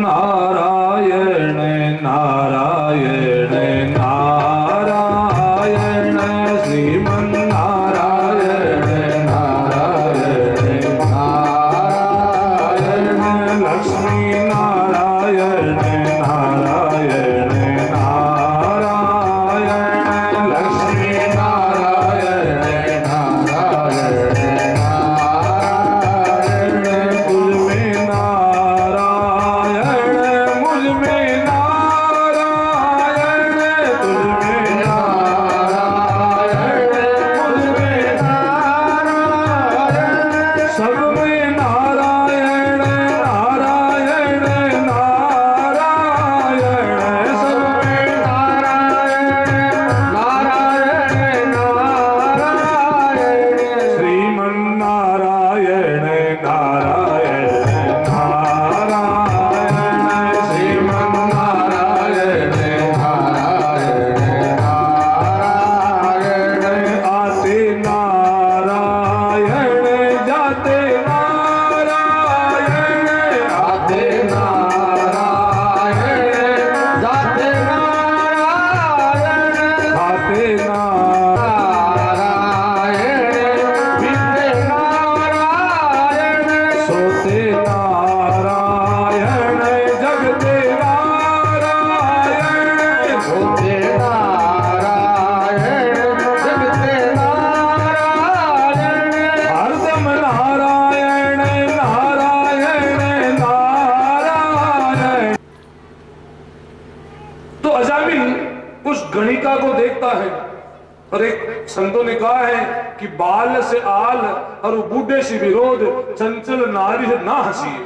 नारायण नारायण नारायण श्रीमन नारायण नारायण नारायण लक्ष्मी नारायण नारायण नारायण लक्ष्मी नारायण नारायण नारायण तुझ में नारायण मुझ में नारायण तुझ में नारायण मुझ में नारायण सब में नारायण नारायण नारायण सब में नारायण नारायण नारायण श्रीमन नारायण नारायण नारायण श्रीमन नारायण नारायण नारायण आते नारायण जाते नारायण आते नारायण जाते नारायण आते नारायण बीते नारायण सोते नारायण जगते नारायण सोते नारायण जगते नारायण हरदम नारायण नारायण नारायण। तो अजामिल उस गणिका को देखता है और एक संतों ने कहा है कि बाल से आल और बूढ़े से विरोध चंचल नारी से ना हंसिए।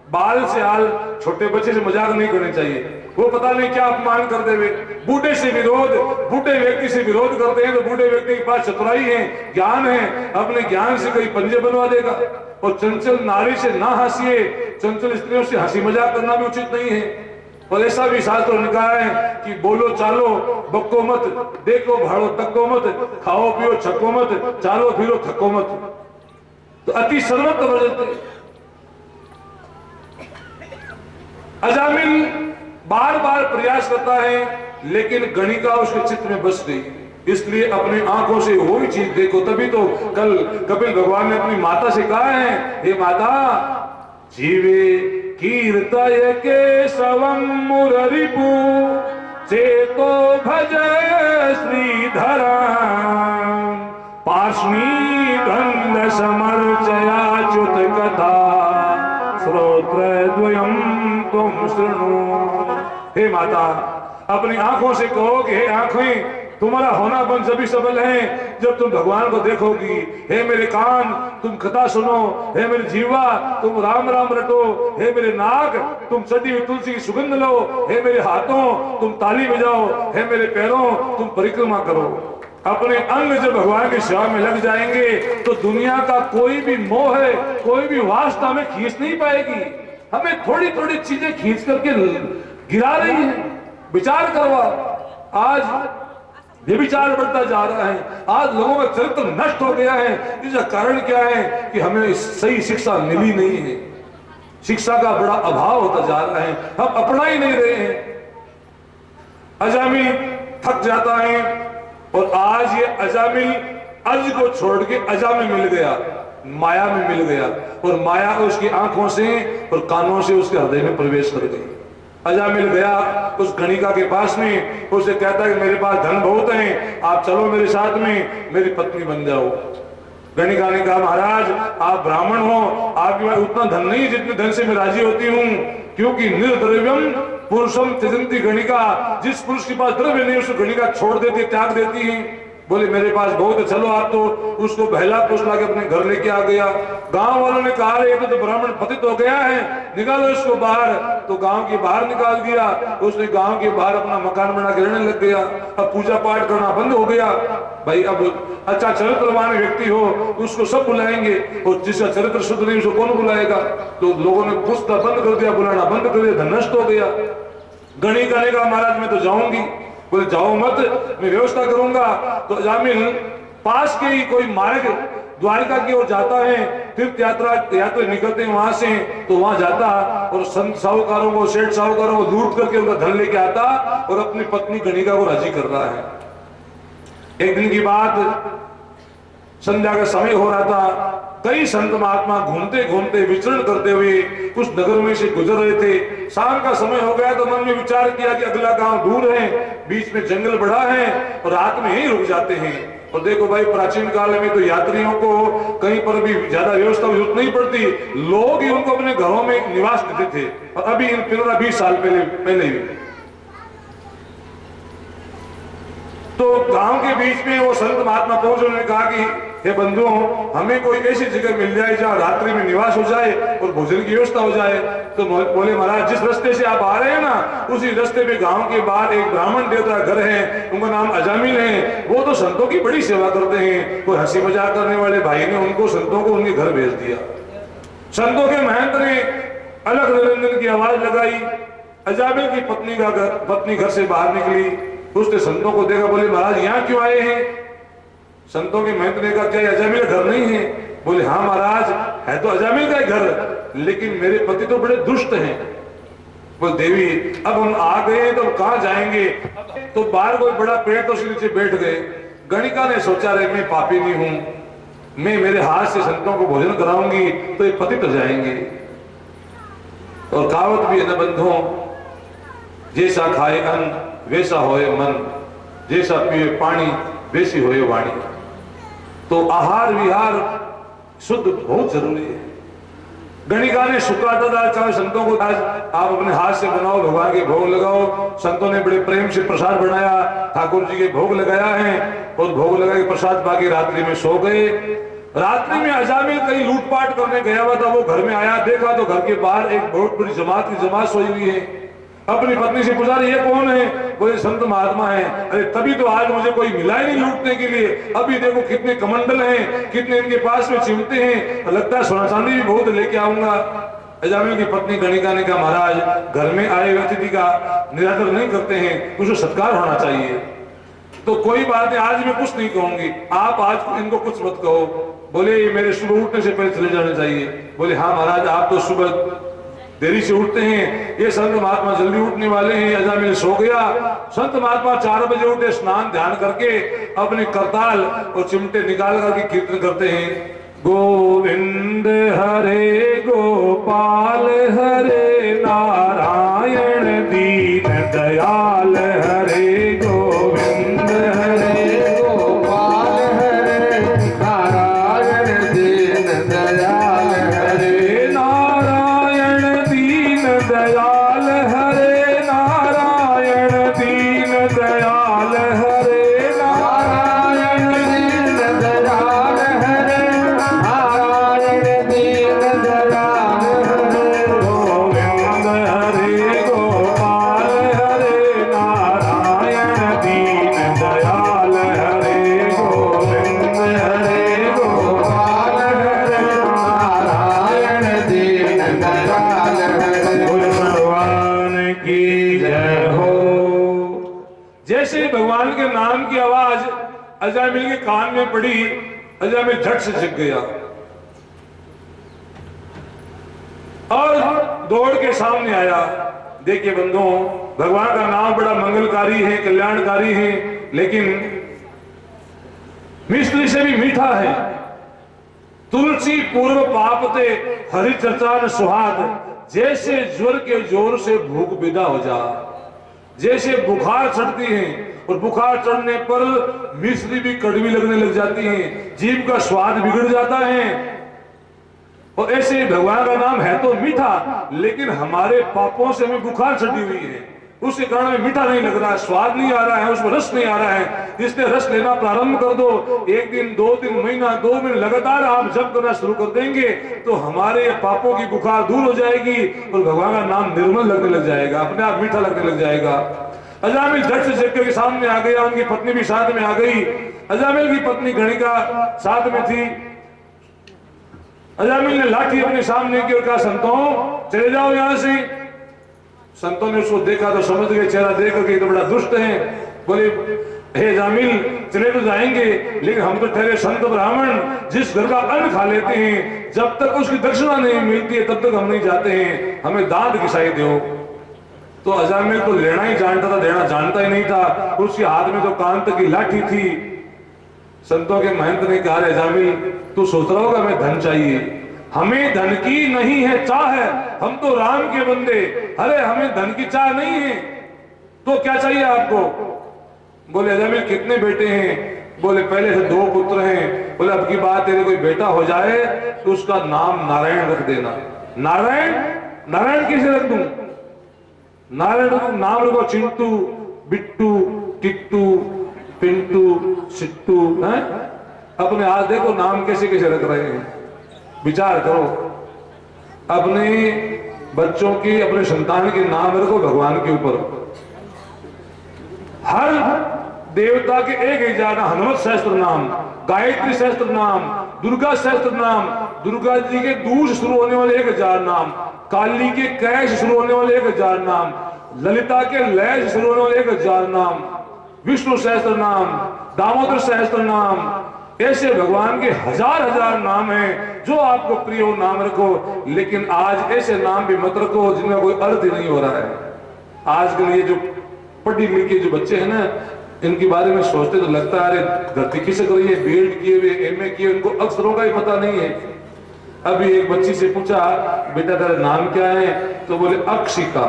बाल से आल छोटे बच्चे से मजाक नहीं करने चाहिए, वो पता नहीं क्या अपमान कर देवे। बूढ़े से विरोध, बूढ़े व्यक्ति से विरोध करते हैं तो बूढ़े व्यक्ति के पास चतुराई है, ज्ञान है, अपने ज्ञान से कई पंजे बनवा देगा। और चंचल नारी से ना हंसिए, चंचल स्त्रियों से हंसी मजाक करना भी उचित नहीं है। और ऐसा भी शास्त्रों ने कहा है कि बोलो चालो बक्को मत, देखो भाड़ो तक्को मत, खाओ पियो छक्को मत, चालो फिरो थक्को मत। तो अति सर्वत्र वर्जते। अजामिल बार बार प्रयास करता है लेकिन गणिका उसके चित्त में बस गई। इसलिए अपनी आंखों से वो भी चीज देखो। तभी तो कल कपिल भगवान ने अपनी माता से कहा है, हे माता जीवे कीर्तय केशवम मुररिपु चेतो भज श्रीधरम पार्ष्णी गंध समर्चयाच्युत कथा श्रोत्र द्वयम तुम शृणु। हे माता अपनी आंखों से कहो कि हे आंखें तुम्हारा होना बन सभी सबल है जब तुम भगवान को देखोगी। हे मेरे कान तुम कथा सुनो, हे मेरी जीवा तुम राम राम रटो, हे मेरे नाक तुम सटी हुई तुलसी की सुगंध लो, हे मेरे हाथों तुम ताली बजाओ, हे मेरे पैरों तुम परिक्रमा करो। अपने अंग जब भगवान की सेवा में लग जाएंगे तो दुनिया का कोई भी मोह है, कोई भी वासना हमें खींच नहीं पाएगी। हमें थोड़ी थोड़ी चीजें खींच करके गिरा रही है। विचार करवा, आज व्यभिचार बढ़ता जा रहा है, आज लोगों का चरित्र नष्ट हो गया है। इसका कारण क्या है कि हमें सही शिक्षा मिली नहीं है। शिक्षा का बड़ा अभाव होता जा रहा है, हम अपना ही नहीं रहे हैं। अजामिल थक जाता है और आज ये अजामिल अज को छोड़ के अजा में मिल गया, माया में मिल गया और माया उसकी आंखों से और कानों से उसके हृदय में प्रवेश कर गई। अजामिल गया उस गणिका के पास में, उसे कहता है कि मेरे पास धन बहुत है, आप चलो मेरे साथ में, मेरी पत्नी बन जाओ। गणिका ने कहा महाराज आप ब्राह्मण हो, आपके पास उतना धन नहीं जितने धन से मैं राजी होती हूँ, क्योंकि निर्द्रव्यम पुरुषम त्यजंती गणिका, जिस पुरुष के पास द्रव्य नहीं उसको गणिका छोड़ देती, त्याग देती है। बोले मेरे पास बहुत है, चलो आप तो उसको बहला फुसला के अपने घर लेके आ गया। गांव वालों ने कहा रे तो ब्राह्मण पतित हो गया है, निकालो इसको बाहर। तो गांव के बाहर निकाल दिया, उसने गांव के बाहर अपना मकान बना के रहने लग गया। अब पूजा पाठ करना बंद हो गया। भाई अब अच्छा चरित्रवान व्यक्ति हो उसको सब बुलाएंगे और जिसका चरित्र शुद्ध नहीं उसको कौन बुलाएगा। तो लोगों ने पूछता बंद कर दिया, बुलाना बंद कर दिया, धन नष्ट हो गया। गणिका ने कहा महाराज मैं तो जाऊंगी। बोले जाओ मत, मैं व्यवस्था करूंगा। तो अजामिल पास के ही कोई मार्ग द्वारिका की ओर जाता है, तीर्थ यात्री निकलते हैं वहां से, तो वहां जाता और संत साहूकारों को, सेठ साहूकारों को लूट करके उनका धन लेके आता और अपनी पत्नी गणिका को राजी कर रहा है। एक दिन की बात, संध्या का समय हो रहा था, कई संत महात्मा घूमते घूमते विचरण करते हुए कुछ नगर में से गुजर रहे थे। शाम का समय हो गया तो मन में विचार किया कि अगला गांव दूर है, बीच में जंगल बड़ा है और रात में ही रुक जाते हैं। और देखो भाई, प्राचीन काल में तो यात्रियों को कहीं पर भी ज्यादा व्यवस्था की जरूरत नहीं पड़ती, लोग ही उनको अपने घरों में निवास देते थे। और अभी इन 15-20 साल पहले ही तो गांव के बीच में वो संत महात्मा पहुंचे, उन्होंने कहा कि हे बंधुओं, हमें कोई ऐसी जगह मिल जाए जहां रात्रि में निवास हो जाए और भोजन की व्यवस्था हो जाए। तो बोले महाराज, जिस रास्ते से आप आ रहे हैं ना, उसी रास्ते पे गांव के बाहर एक ब्राह्मण देवता घर है, उनका नाम अजामिल है, वो तो संतों की बड़ी सेवा करते हैं। कोई हंसी मजाक करने वाले भाई ने उनको, संतों को उनके घर भेज दिया। संतों के महंत ने अलग निरंजन की आवाज लगाई, अजामिल की पत्नी घर से बाहर निकली, उसने संतों को देखा, बोले महाराज यहाँ क्यों आए हैं? संतों के महंत ने कहा, क्या अजामिल का घर नहीं है? बोले हाँ महाराज, है तो अजामिल का घर, लेकिन मेरे पति तो बड़े दुष्ट हैं। बोले देवी, अब हम आ गए तो कहां जाएंगे? तो बाहर कोई बड़ा पेड़ तो उसके नीचे बैठ गए। गणिका ने सोचा, रे मैं पापी नहीं हूं, मैं मेरे हाथ से संतों को भोजन कराऊंगी तो ये पति तो जाएंगे। और कहावत भी है न बंधुओं, जैसा खाए अन्न वैसा होए मन, जैसा पिए पानी वैसी होए वाणी। तो आहार विहार शुद्ध बहुत जरूरी है। गणिका ने शुक्राता दाल चावल संतों को, आज आप अपने हाथ से बनाओ, भगवान के भोग लगाओ। संतों ने बड़े प्रेम से प्रसाद बनाया, ठाकुर जी के भोग लगाया है और भोग लगा के प्रसाद पाके रात्रि में सो गए। रात्रि में अजामिल कहीं लूटपाट करने गया हुआ था, वो घर में आया, देखा तो घर के बाहर एक बहुत बड़ी जमात सोई हुई है। अपनी पत्नी से पूछा, ये कौन है? बोले संत महात्मा है। अरे तभी तो आज मुझे कोई मिला ही नहीं लूटने के लिए, अभी देखो कितने कमंडल हैं, कितने इनके पास में चिमटे हैं, लगता है सोना चांदी भी बहुत लेके आऊंगा। अजामिल की पत्नी गणिका ने कहा, महाराज घर में आए हुए अतिथि का निरादर नहीं करते हैं, कुछ सत्कार होना चाहिए। तो कोई बात है, आज मैं कुछ नहीं कहूंगी, आप आज इनको कुछ मत कहो। बोले मेरे सुबह उठने से पहले चले जाना चाहिए। बोले हाँ महाराज, आप तो सुबह देरी से उठते हैं, ये संत महात्मा जल्दी उठने वाले हैं। अजामिल सो गया। संत महात्मा 4 बजे उठे, स्नान ध्यान करके अपने करताल और चिमटे निकाल करके कीर्तन करते हैं, गोविंद हरे गोपाल हरे नारायण दीन दयाल हरे गोविंद हरे गोपाल हरे नारायण दीन दयाल हरे नारायण दीन दयाल हरे नारायण दीन दयाल हरे नारायण दीन दयाल हरे नारायण दीन दयाल हरे गोविंद हरे गोपाल हरे नारायण दीन दयाल हरे गोविंद हरे गोपाल हरे नारायण दीन दयाल हरे। भगवान की जय हो। जैसे भगवान के नाम की आवाज अजामिल के कान में पड़ी, अजामिल झट से जग गया और दौड़ के सामने आया। देखिए बंधुओं, भगवान का नाम बड़ा मंगलकारी है, कल्याणकारी है, लेकिन मिश्री से भी मीठा है। तुलसी पूर्व पापते हरि चर्चा न सुहाग, जैसे ज्वर के जोर से भूख विदा हो जा। जैसे बुखार चढ़ती है और बुखार चढ़ने पर मिश्री भी कड़वी लगने लग जाती है, जीभ का स्वाद बिगड़ जाता है। और ऐसे भगवान का नाम है तो मीठा, लेकिन हमारे पापों से हमें बुखार चढ़ी हुई है, उसके कारण में मीठा नहीं लग रहा है, स्वाद नहीं आ रहा है, उसमें रस नहीं आ रहा है। इसलिए रस लेना प्रारंभ कर दो। 1 दिन 2 दिन महीना 2 महीने लगातार आप जप करना शुरू कर देंगे तो हमारे पापों की बुखार दूर हो जाएगी और भगवान का नाम निर्मल लगने लग जाएगा, अपने आप मीठा लगने लग जाएगा। अजामिल झट से जग के सामने आ गया, उनकी पत्नी भी साथ में आ गई। अजामिल की पत्नी गणिका साथ में थी। अजामिल ने लाठी अपने सामने की और कहा, संतों चले जाओ यहां से। संतों ने उसको देखा तो समझ गए, चेहरा देख करके तो बड़ा दुष्ट है। बोले हे जामिल चले तो जाएंगे, लेकिन हम तो ठहरे संत ब्राह्मण, जिस घर का अन्न खा लेते हैं जब तक उसकी दक्षिणा नहीं मिलती है तब तक हम नहीं जाते हैं, हमें दांत घिसाई दो। तो अजामिल तो लेना ही जानता था, देना जानता ही नहीं था। उसके हाथ में तो कान तक की लाठी थी। संतों के महंत ने कहा, अजामिल तू सोच रहा होगा हमें धन चाहिए, हमें धन की नहीं है चाह है, हम तो राम के बंदे, अरे हमें धन की चाह नहीं है, तो क्या चाहिए आपको? बोले अजामिल कितने बेटे हैं? बोले पहले से 2 पुत्र हैं। बोले अब की बात तेरे कोई बेटा हो जाए तो उसका नाम नारायण रख देना। नारायण? नारायण कैसे रख दूं? नारायण नाम रखो, चिंटू, बिट्टू, टिट्टू, पिंटू, सिट्टू है। अपने आज देखो नाम कैसे कैसे रख रहे हैं, विचार करो। अपने बच्चों की, अपने संतान के नाम रखो भगवान के ऊपर। हर देवता के 1000 हनुमत सहस्त्र नाम, गायत्री सहस्त्र नाम, दुर्गा सहस्त्र नाम, दुर्गा जी के दूर से शुरू होने वाले 1000 नाम, काली के कै से शुरू होने वाले 1000 नाम, ललिता के लय से शुरू होने वाले 1000 नाम, विष्णु सहस्त्र नाम, दामोदर सहस्त्र नाम, ऐसे भगवान के हजार नाम हैं। जो आपको प्रिय हो नाम रखो, लेकिन आज ऐसे नाम भी मत रखो जिनका कोई अर्थ ही नहीं हो रहा है। आजकल ये जो पढ़ी लिखी जो बच्चे हैं ना, इनके बारे में सोचते तो लगता है अरे धरती खिसक रही है, बीएड किए हुए, एमए किए, इनको अक्षरों का ही पता नहीं है। अभी एक बच्ची से पूछा, बेटा तेरा नाम क्या है? तो बोले अक्षिका।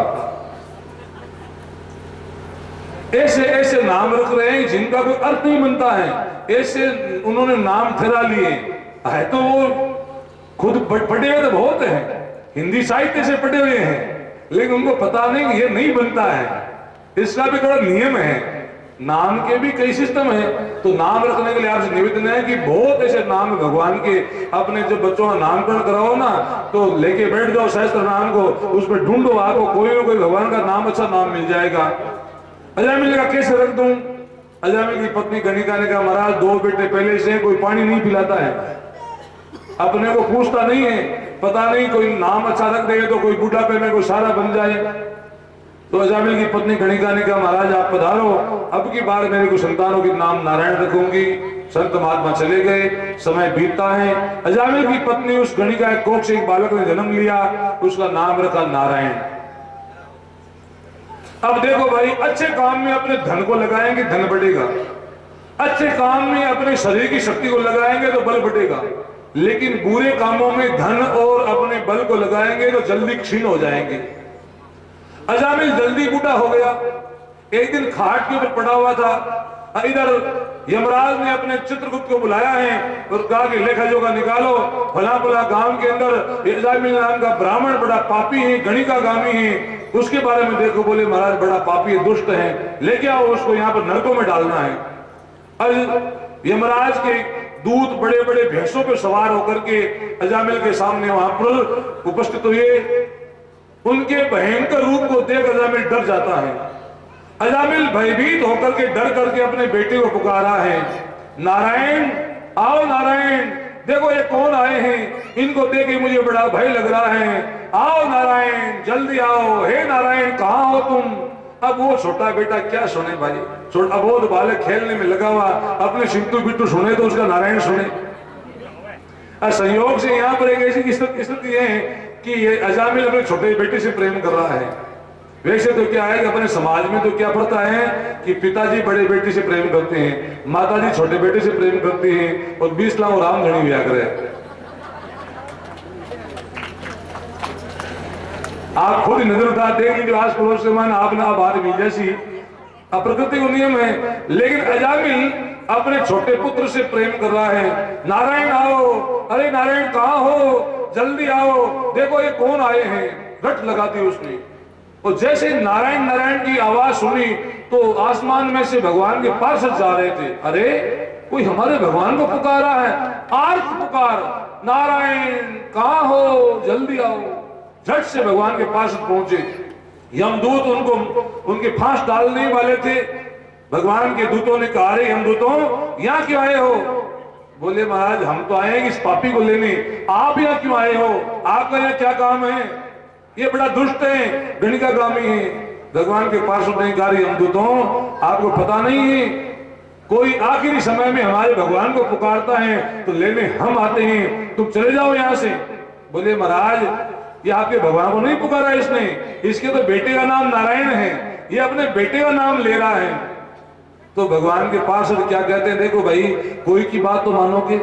ऐसे ऐसे नाम रख रहे हैं जिनका कोई अर्थ नहीं बनता है। ऐसे उन्होंने नाम ठहरा लिए है, तो वो खुद पढ़े हुए तो बहुत हैं, हिंदी साहित्य से पढ़े हुए हैं, लेकिन उनको पता नहीं ये नहीं बनता है। इसका भी थोड़ा नियम है, नाम के भी कई सिस्टम है। तो नाम रखने के लिए आपसे निवेदन है कि बहुत ऐसे नाम है भगवान के, अपने जब बच्चों का नामकरण कराओ ना तो लेके बैठ जाओ सहस्त्र नाम को, उसमें ढूंढो, आपको कोई ना कोई भगवान का नाम, अच्छा नाम मिल जाएगा। अजामिल का कैसे रख दूं? अजामिल की पत्नी गणिका ने कहा, महाराज 2 बेटे पहले से कोई पानी नहीं पिलाता है, अपने को पूछता नहीं है, पता नहीं कोई नाम अच्छा रख देगा तो कोई बुढ़ापे में कोई सारा बन जाए। तो अजामिल की पत्नी गणिका ने कहा, महाराज आप पधारो, अब की बार मेरे को संतानों के नाम नारायण रखूंगी। संत महात्मा चले गए, समय बीतता है। अजामिल की पत्नी उस गणिका के कोख से एक बालक ने जन्म लिया, उसका नाम रखा नारायण। अब देखो भाई, अच्छे काम में अपने धन को लगाएंगे धन बढ़ेगा, अच्छे काम में अपने शरीर की शक्ति को लगाएंगे तो बल बढ़ेगा, लेकिन बुरे कामों में धन और अपने बल को लगाएंगे तो जल्दी क्षीण हो जाएंगे। अजामिल जल्दी बूढ़ा हो गया। एक दिन खाट के ऊपर पड़ा हुआ था, इधर यमराज ने अपने चित्रगुप्त को बुलाया है और कहा कि लेखा जोखा निकालो, भला भला गांव के अंदर अजामिल नाम का ब्राह्मण बड़ा पापी है, गणिका गामी है, उसके बारे में देखो। बोले महाराज बड़ा पापी है, दुष्ट है, लेके आओ उसको, यहाँ पर नरकों में डालना है। अब यमराज के दूत बड़े बड़े भैंसों पर सवार होकर के अजामिल के सामने वहां पर उपस्थित हुए। उनके भयंकर रूप को देख अजामिल डर जाता है। अजामिल भयभीत होकर के डर करके अपने बेटे को पुकारा है, नारायण आओ, नारायण देखो ये कौन आए हैं, इनको देखे मुझे बड़ा भय लग रहा है, आओ नारायण जल्दी आओ, हे नारायण कहाँ हो तुम? अब वो छोटा बेटा क्या सुने भाई, छोटा अबोध बालक खेलने में लगा हुआ, अपने सिंटू बिट्टू सुने तो उसका नारायण सुने। संयोग से यहाँ पर एक ऐसी स्थिति है कि ये अजामिल अपने छोटे बेटे से प्रेम कर रहा है। वैसे तो क्या है कि अपने समाज में तो क्या पड़ता है कि पिताजी बड़े बेटे से प्रेम करते हैं, माताजी छोटे बेटे से प्रेम करती हैं, और 20 लाख राम धनी व्या करे। आप खुद नजर उठा देख लीजिए आस पड़ोस से, मान आप ना आदमी जैसी प्रकृति को नियम है, लेकिन अजामिल अपने छोटे पुत्र से प्रेम कर रहा है। नारायण आओ, अरे नारायण कहाँ हो, जल्दी आओ, देखो ये कौन आए हैं। रट लगा दी उसने, और जैसे नारायण नारायण की आवाज सुनी तो आसमान में से भगवान के पार्षद जा रहे थे। अरे कोई हमारे भगवान को पुकारा है, आर्त पुकार, नारायण कहाँ हो, जल्दी आओ। झट से भगवान के पास पहुंचे। यमदूत उनके फांस डालने वाले थे। भगवान के दूतों ने कहा, अरे यमदूतों यहाँ क्यों आए हो? बोले महाराज हम तो आए हैं इस पापी को लेने, आप यहाँ क्यों आए हो? आपका यहाँ क्या काम है? ये बड़ा दुष्ट है, गणिका गामी है। भगवान के पास नहीं कहा, यमदूतों आपको पता नहीं है कोई आखिरी समय में हमारे भगवान को पुकारता है तो लेने हम आते हैं, तुम चले जाओ यहां से। बोले महाराज ये आपके भगवान को नहीं पुकारा इसने, इसके तो बेटे का नाम नारायण है, ये अपने बेटे का नाम ले रहा है। तो भगवान के पार्षद क्या कहते हैं, देखो भाई कोई की बात तो मानोगे,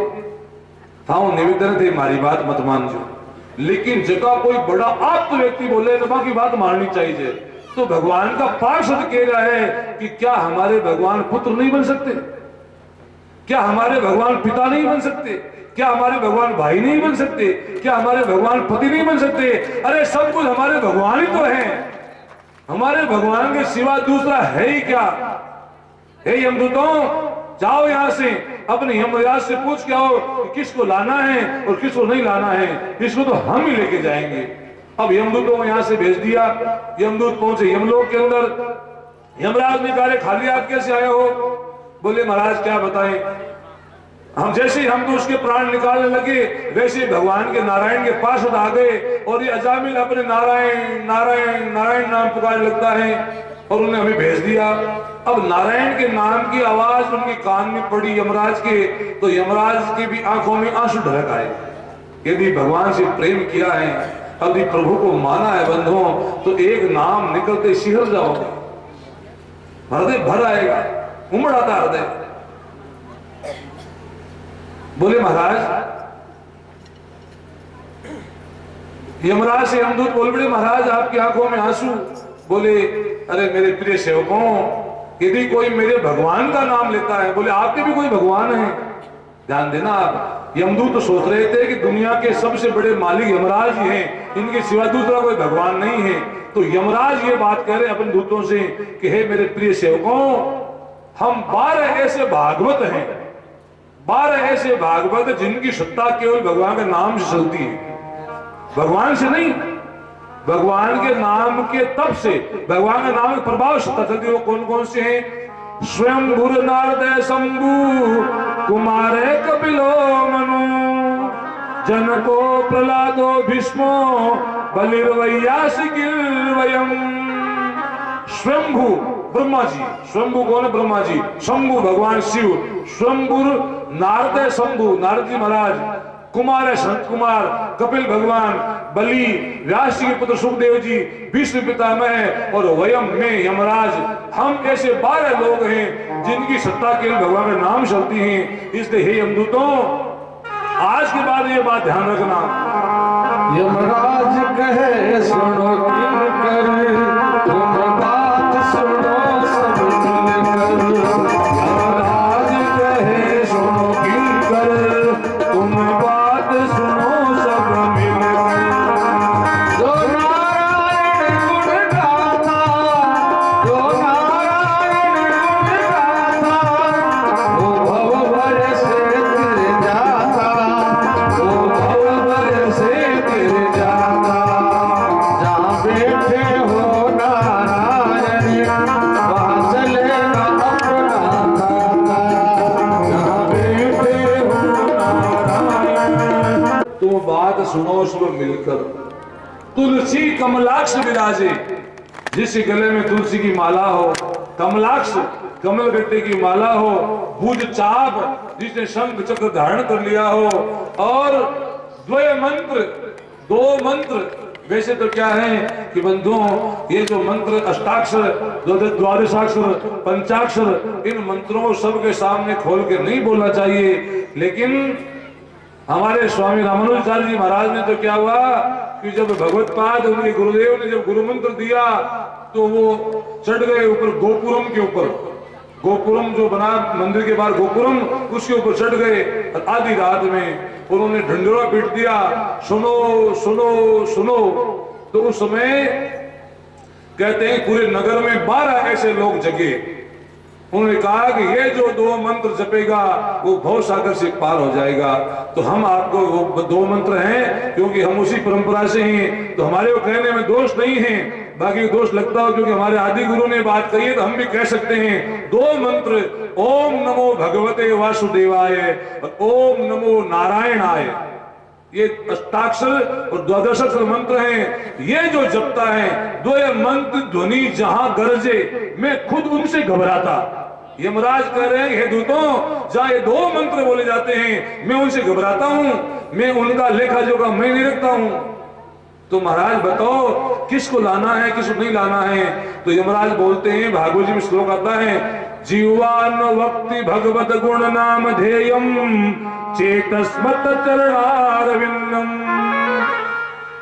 थाओ निवेदन थे हमारी बात मत मान जो, लेकिन जगह कोई बड़ा आप्त व्यक्ति बोले तो बाकी बात माननी चाहिए। तो भगवान का पार्षद कह रहा है कि क्या हमारे भगवान पुत्र नहीं बन सकते, क्या हमारे भगवान पिता नहीं बन सकते, क्या हमारे भगवान भाई नहीं बन सकते, क्या हमारे भगवान पति नहीं बन सकते? अरे सब कुछ हमारे भगवान ही तो है, हमारे भगवान के सिवा दूसरा है ही क्या? हे यमदूतों जाओ यहां से, अपने यमराज से पूछ के आओ कि किसको लाना है और किसको नहीं लाना है, इसको तो हम ही लेके जाएंगे। अब यमदूतों को यहां से भेज दिया, यमदूत पहुंचे यमलोक के अंदर। यमराज ने कहा खाली आप कैसे आए हो? बोले महाराज क्या बताएं, हम जैसे ही हम तो उसके प्राण निकालने लगे वैसे ही भगवान के नारायण के पार्षद आ गए और ये अजामिल अपने नारायण नारायण नारायण नाम पुकारने लगता है और उन्हें हमें भेज दिया। अब नारायण के नाम की आवाज उनके कान में पड़ी यमराज के, तो यमराज की भी आंखों में आंसू ढलक आए। यदि भगवान से प्रेम किया है, यदि प्रभु को माना है बंधुओं, तो एक नाम निकलते सिहर जाओगे, हृदय भर आएगा, उमड़ आता हृदय। बोले महाराज, यमराज से यमदूत बोल पड़े महाराज आपकी आंखों में आंसू। बोले अरे मेरे प्रिय सेवकों, यदि कोई मेरे भगवान का नाम लेता है, बोले आपके भी कोई भगवान है? ध्यान देना आप, यमदूत तो सोच रहे थे कि दुनिया के सबसे बड़े मालिक यमराज ही हैं, इनके सिवा दूसरा कोई भगवान नहीं है। तो यमराज ये बात कह रहे अपने दूतों से कि हे मेरे प्रिय सेवकों, हम 12 ऐसे भागवत हैं, 12 ऐसे भागवत जिनकी सत्ता केवल भगवान के नाम से चलती है, भगवान से नहीं। भगवान के नाम के तप से, भगवान के नाम के प्रभाव से सत्ता चलती है। वो कौन कौन से हैं? स्वयंभुर नारद शंभु कुमार कपिलो मनु जनको प्रहलादो भीष्मो बलिर्वैयासी गिर्वयम्। स्वयंभु ब्रह्मा जी, स्वयंभु कौन है? ब्रह्मा जी। शंभु भगवान शिव, स्वयंभुर नारद शंभु नारद जी महाराज, कुमार है संत कुमार, कपिल भगवान, बलि व्यास जी के पुत्र सुखदेव जी, भीष्म पितामह और वयम में यमराज, हम ऐसे 12 लोग हैं जिनकी सत्ता केवल भगवान के नाम चलती है। इसलिए हे यमदूतों, आज के बाद ये बात ध्यान रखना, यमराज कहे सुनो किंकर, तुम बात सुनो सब मिलकर। यमराज कहे सुनो किंकर, तुम बात सुनो सब मिलकर। जो नारायण गुण गाता, जो नारायण गुण गाता, वो भव भर से तिर जाता, वो भव भर से तिर जाता। जहाँ बैठे हो नारायण, वहाँ चलेगा अपना खाता। जहाँ बैठे हो नारायण, तुम बात सुनो सब मिलकर। तुलसी कमलाक्ष विराजे, जिस गले में तुलसी की माला हो, कमलाक्ष कमल गट्टे की माला हो, भुज चाप जिसने शंख चक्र धारण कर लिया हो, और द्वय मंत्र, 2 मंत्र। वैसे तो क्या है कि बंधुओं, ये जो मंत्र अष्टाक्षर, द्वादशाक्षर, पंचाक्षर, इन मंत्रों को सबके सामने खोल के नहीं बोलना चाहिए। लेकिन हमारे स्वामी रामानुजाचार्य जी महाराज ने तो क्या हुआ कि जब भगवत पाद उनके गुरुदेव ने जब गुरु मंत्र दिया तो वो चढ़ गए ऊपर गोपुरम के ऊपर, गोपुरम जो बना मंदिर के बाहर गोपुरम, उसके ऊपर चढ़ गए और आधी रात में उन्होंने ढंढोरा पीट दिया, सुनो सुनो सुनो। तो उस समय कहते हैं पूरे नगर में 12 ऐसे लोग जगे। उन्होंने कहा कि ये जो 2 मंत्र जपेगा वो भव सागर से पार हो जाएगा। तो हम आपको वो 2 मंत्र हैं, क्योंकि हम उसी परंपरा से हैं, तो हमारे को कहने में दोष नहीं है। बाकी दोष लगता हो क्योंकि हमारे आदि गुरु ने बात कही है तो हम भी कह सकते हैं। 2 मंत्र, ओम नमो भगवते वासुदेवाय और ओम नमो नारायणाय, ये अष्टाक्षर और द्वादशाक्षर मंत्र हैं। ये जो जपता है, 2 मंत्र ध्वनि जहां गरजे, मैं खुद उनसे घबराता। यमराज कह रहे हैं हे दूतों, जहां ये 2 मंत्र बोले जाते हैं मैं उनसे घबराता हूं, मैं उनका लेखा जोखा मैं नहीं रखता हूं। तो महाराज बताओ किसको लाना है किसको नहीं लाना है। तो यमराज बोलते हैं, भागवत जी में श्लोक आता है, जीवान वक्ति भगवत गुण नाम ध्येयम चेतस्मत चरणारविंदम।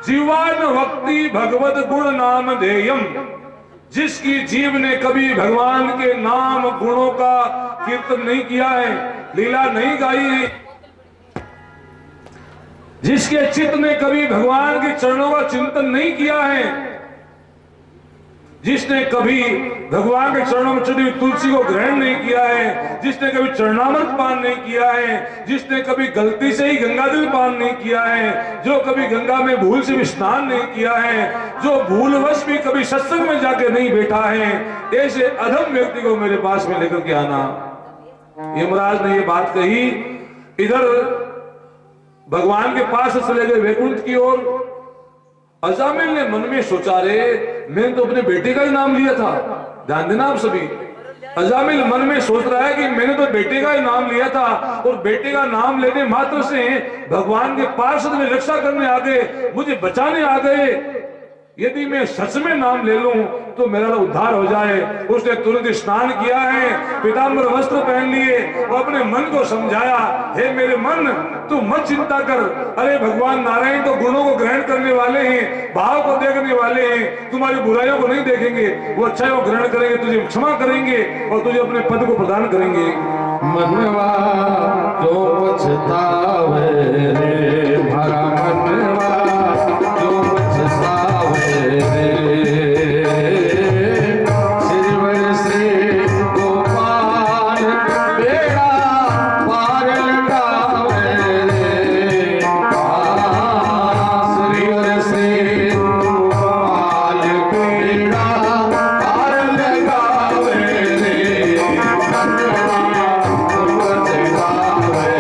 जीवान वक्ति भगवत गुण नाम ध्येयम, जिसकी जीव ने कभी भगवान के नाम गुणों का कीर्तन नहीं किया है, लीला नहीं गाई है, जिसके चित्त ने कभी भगवान के चरणों का चिंतन नहीं किया है, जिसने कभी भगवान के चरणों में चढ़ी हुई तुलसी को ग्रहण नहीं किया है, जिसने कभी चरणामृत पान नहीं किया है, जिसने कभी गलती से ही गंगाजल पान नहीं किया है, जो कभी गंगा में भूल से भी स्नान नहीं किया है, जो भूलवश भी कभी सत्संग में जाके नहीं बैठा है, ऐसे अधम व्यक्ति को मेरे पास में लेकर के आना। यमराज ने ये बात कही, इधर भगवान के पास से चले गए वैकुंठ की ओर। अजामिल ने मन में सोचा, रे मैंने तो अपने बेटे का ही नाम लिया था। ध्यान देना आप सभी, अजामिल मन में सोच रहा है कि मैंने तो बेटे का ही नाम लिया था, और बेटे का नाम लेने मात्र से भगवान के पार्षद में रक्षा करने आ गए, मुझे बचाने आ गए। यदि मैं सच में नाम ले लूं तो मेरा उद्धार हो जाए। उसने तुरंत स्नान किया है, पीताम्बर वस्त्र पहन लिए और अपने मन को समझाया, हे मेरे मन तू मत चिंता कर, अरे भगवान नारायण तो गुणों को ग्रहण करने वाले हैं, भाव को देखने वाले हैं, तुम्हारी बुराइयों को नहीं देखेंगे, वो अच्छाई को ग्रहण करेंगे, तुझे क्षमा करेंगे और तुझे अपने पद को प्रदान करेंगे। मनवा जो पछतावे रे, भरा मनवा जो पछतावे रे, सिरवर से गोपाल बेड़ा पार लगावे रे, सिरवर से गोपाल बेड़ा पार लगावे रे, मनवा जो पछतावे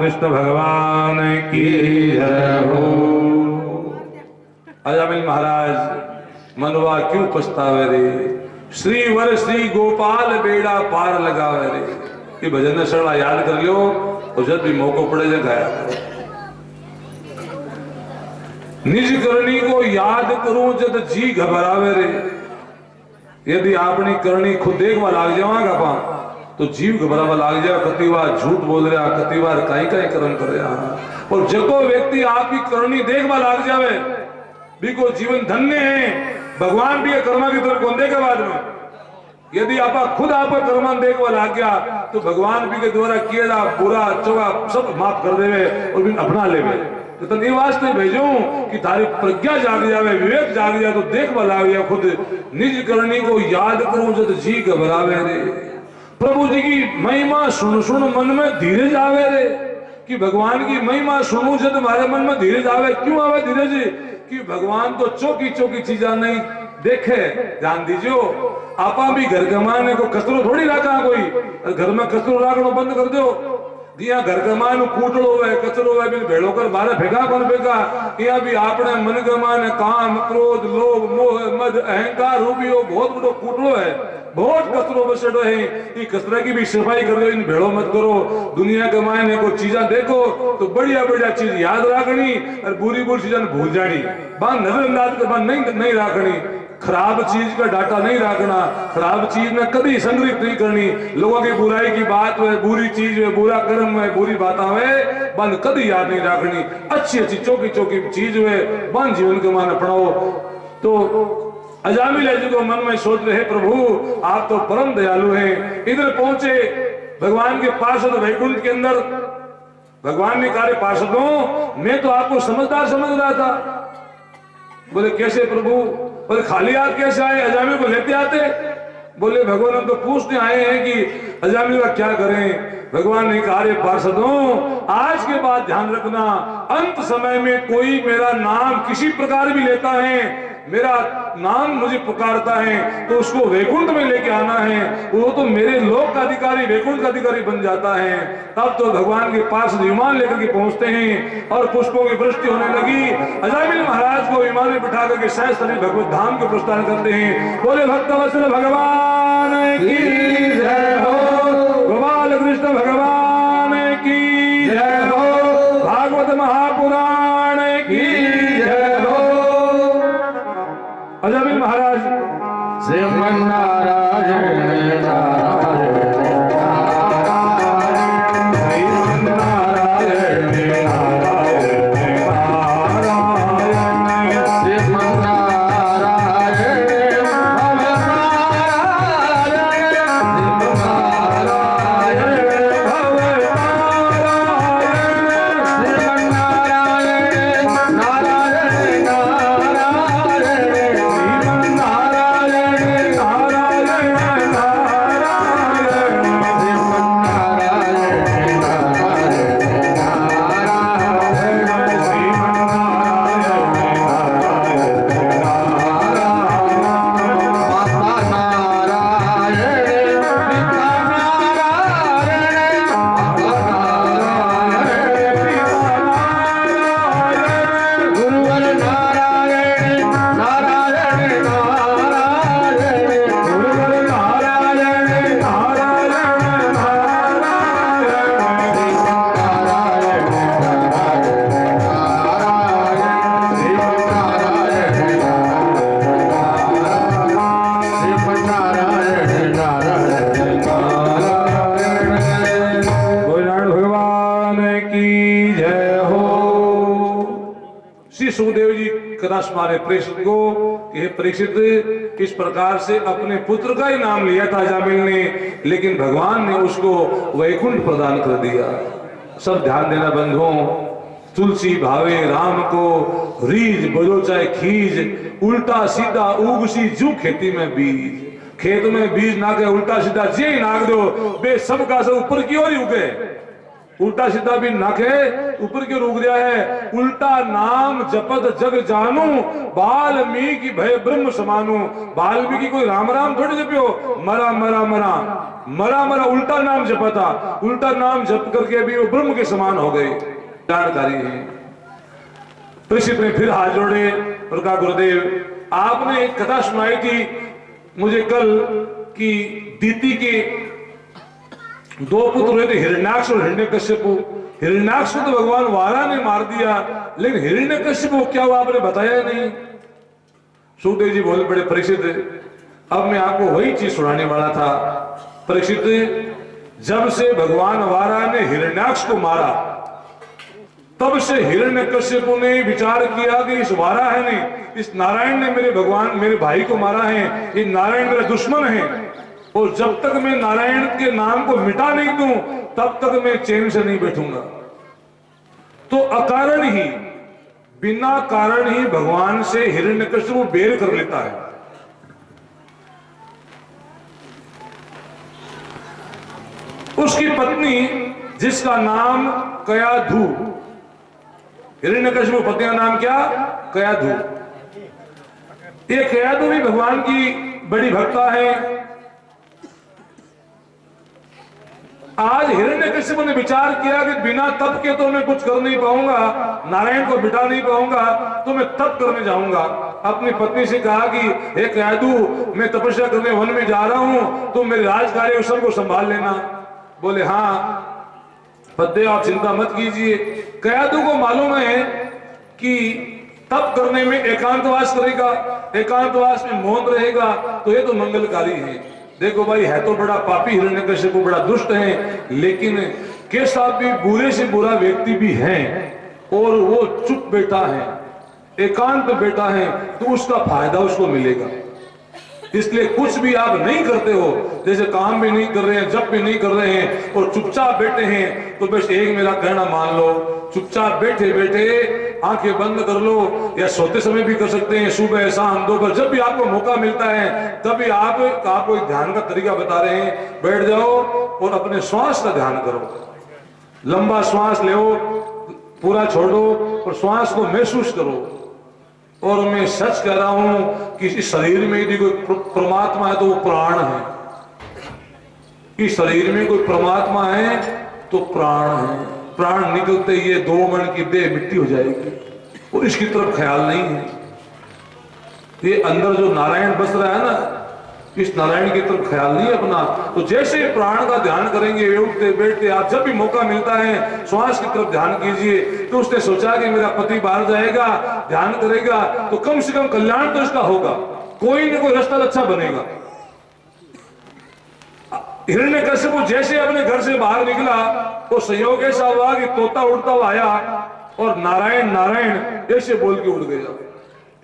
कृष्ण भगवान की जय हो। अजामिल महाराज मनवा क्यों पछतावे रे, श्री वर श्री गोपाल बेड़ा पार लगावे रे। ये भजन शरणा याद कर लो और जब भी मौको पड़े जा गाया करो। निज करनी को याद करूं जद जी घबरावे रे। यदि आपनी करनी खुद देखवा लाग जावागा पा तो जीव घबरावा लाग जाए। कति बार झूठ बोल रहा, कति बार कहीं कहीं कर्म कर रहा। और जको व्यक्ति आपकी करनी देखवा लाग जावे भी को जीवन धन्य है। भगवान भी कर्मा की तरफ कौन देगा बाद में। यदि आप खुद आप कर्मा देखवा लाग गया तो भगवान भी के द्वारा किया बुरा चोगा सब माफ कर देवे और भी अपना लेवे। तो ये वास्ते भेजो कि तारी प्रज्ञा जाग जावे, विवेक जाग जाए तो देखवा लाग जाए खुद। निज करनी को याद करूं जब जी घबरावे रे। प्रभु जी की महिमा सुन सुन मन में धीरज आवे रे। कि भगवान की महिमा सुनू जब हमारे मन में धीरज आवे। क्यों आवे धीरज? कि भगवान तो चौकी चौकी चीजा नहीं देखे। ध्यान दीजियो, आपा भी घर कमाने को कचरो थोड़ी रखा कोई। घर में कचरो रखना बंद कर दो। दिया घर कमाने कूटड़ो है, कचरो है, भी भेड़ो कर बारे फेंका कौन फेंका। यहाँ भी आपने मन कमाने काम क्रोध लोभ मोह मद अहंकार रूपियो बहुत बड़ो कूटड़ो है, बहुत कचरो बसड़ो है। ये कचरा की भी सफाई कर दो, इन भेड़ो मत करो। दुनिया कमाने को चीजा देखो तो बढ़िया बढ़िया चीज याद रखनी और बुरी बुरी चीजा भूल जानी। बात नजरअंदाज कर नहीं रखनी। खराब चीज का डाटा नहीं रखना, खराब चीज में कभी संग्रहित नहीं करनी। लोगों की बुराई की बात है, बुरी चीज है, बुरा कर्म है, बुरी बातें है, बंद कभी याद नहीं रखनी। अच्छी अच्छी चौकी चौकी चीज है बंद जीवन के माने पढ़ाओ। तो अजामिल जी को मन में सोच रहे, प्रभु आप तो परम दयालु हैं। इधर पहुंचे भगवान के पार्षद वैकुंठ के अंदर। भगवान ने कहा, पार्षदों मैं तो आपको समझदार समझ रहा था। बोले कैसे प्रभु? बोले खाली हाथ कैसे आए? अजामिल को लेते आते। बोले भगवान हम तो पूछने आए हैं कि अजामिल का क्या करें। भगवान ने कहा, पार्षदों आज के बाद ध्यान रखना, अंत समय में कोई मेरा नाम किसी प्रकार भी लेता है, मेरा नाम मुझे पुकारता है तो उसको वैकुंठ में लेके आना है। वो तो मेरे लोक का अधिकारी वैकुंठ का अधिकारी बन जाता है। तब तो भगवान के पास विमान लेकर के पहुंचते हैं और पुष्पों की वृष्टि होने लगी। अजामिल महाराज को विमान में बिठा करके सहस्त्र भगवत धाम के प्रस्थान करते हैं। बोले भक्तवत्सल भगवान की जय हो, गोपाल कृष्ण भगवान की जय हो, भागवत महापुराण की जय हो। अजामिल महाराज श्रीमन नारायण नारायण श्रीमन नारायण नारायण श्रीमन नारायण हमारे परीक्षित को कि परीक्षित इस प्रकार से अपने पुत्र का ही नाम लिया था अजामिल ने, लेकिन भगवान ने उसको वैकुंठ प्रदान कर दिया। सब ध्यान देना बंधुओं, तुलसी भावे राम को, रीज बजो चाहे खीज, उल्टा सीधा उगसी जू खेती में बीज। खेत में बीज ना के उल्टा सीधा जे नाग दो बे सब का सब ऊपर की ओर ही उगे। उल्टा सीधा भी नखे ऊपर के रुक गया है। उल्टा नाम जपत जग जानू वाल्मीकि भय ब्रह्म समानू। वाल्मीकि कोई राम राम थोड़ी जपियो, मरा मरा मरा मरा मरा उल्टा नाम जपा था। उल्टा नाम जप करके अभी वो ब्रह्म के समान हो गए। जानकारी है। परीक्षित ने फिर हाथ जोड़े और कहा गुरुदेव आपने एक कथा सुनाई थी मुझे कल कि दीति के दो पुत्र हुए थे, हिरण्याक्ष और हिरण्यकश्यपु। हिरण्याक्ष को तो भगवान वारा ने मार दिया, लेकिन हिरण्यकश्यपु क्या हुआ आपने बताया नहीं। सुखदेव जी बोले बड़े परीक्षित अब मैं आपको वही चीज सुनाने वाला था। परीक्षित जब से भगवान वारा ने हिरण्याक्ष को मारा तब से हिरण्यकश्यपु ने विचार किया कि इस वारा है नहीं, इस नारायण ने मेरे भगवान मेरे भाई को मारा है, ये नारायण मेरा दुश्मन है और जब तक मैं नारायण के नाम को मिटा नहीं दूं तब तक मैं चैन से नहीं बैठूंगा। तो अकारण ही बिना कारण ही भगवान से हिरण्यकश्यपु बैर कर लेता है। उसकी पत्नी जिसका नाम कयाधु, हिरण्यकश्यपु पत्नी का नाम क्या कयाधु। ये कयाधु भी भगवान की बड़ी भक्ता है। आज हिरण्यकश्यपु ने विचार किया कि बिना तप के तो मैं कुछ कर नहीं पाऊंगा, नारायण को बिठा नहीं पाऊंगा, तो मैं तप करने जाऊंगा। अपनी पत्नी से कहा कि हे कयाधु मैं तपस्या करने वन में जा रहा हूं, तुम मेरे राज कार्य सबको संभाल लेना। बोले हाँ पद्य आप चिंता मत कीजिए। कयाधु को मालूम है कि तप करने में एकांतवास करेगा, एकांतवास में मौन रहेगा तो ये तो मंगलकारी है। देखो भाई है तो बड़ा पापी हिरण्यकश्यपु, बड़ा दुष्ट है, लेकिन के साथ भी बुरे से बुरा व्यक्ति भी है और वो चुप बैठा है, एकांत बैठा है, तो उसका फायदा उसको मिलेगा। इसलिए कुछ भी आप नहीं करते हो, जैसे काम भी नहीं कर रहे हैं, जब भी नहीं कर रहे हैं और चुपचाप बैठे हैं, तो बस एक मेरा कहना मान लो, चुपचाप बैठे बैठे आंखें बंद कर लो या सोते समय भी कर सकते हैं, सुबह शाम दोपहर जब भी आपको मौका मिलता है तभी आपको एक ध्यान का तरीका बता रहे हैं। बैठ जाओ और अपने श्वास का ध्यान करो, लंबा श्वास लो, पूरा छोड़ो और श्वास को महसूस करो। और मैं सच कह रहा हूं कि इस शरीर में यदि कोई परमात्मा है तो वो प्राण है। इस शरीर में कोई परमात्मा है तो प्राण है। प्राण निकलते ये दो मन की देह मिट्टी हो जाएगी और इसकी तरफ ख्याल नहीं है। ये अंदर जो नारायण बस रहा है ना, इस नारायण की तरफ ख्याल नहीं अपना। तो जैसे प्राण का ध्यान करेंगे उठते बैठते, आप जब भी मौका मिलता है श्वास की तरफ ध्यान कीजिए। तो उसने सोचा कि मेरा पति बाहर जाएगा, ध्यान करेगा तो कम से कम कल्याण तो इसका होगा, कोई ना कोई रास्ता अच्छा बनेगा। हिरण्यकश्यपु जैसे अपने घर से बाहर निकला तो संयोग ऐसा हुआ कि तोता उड़ता हुआ आया और नारायण नारायण ऐसे बोल के उड़ गया।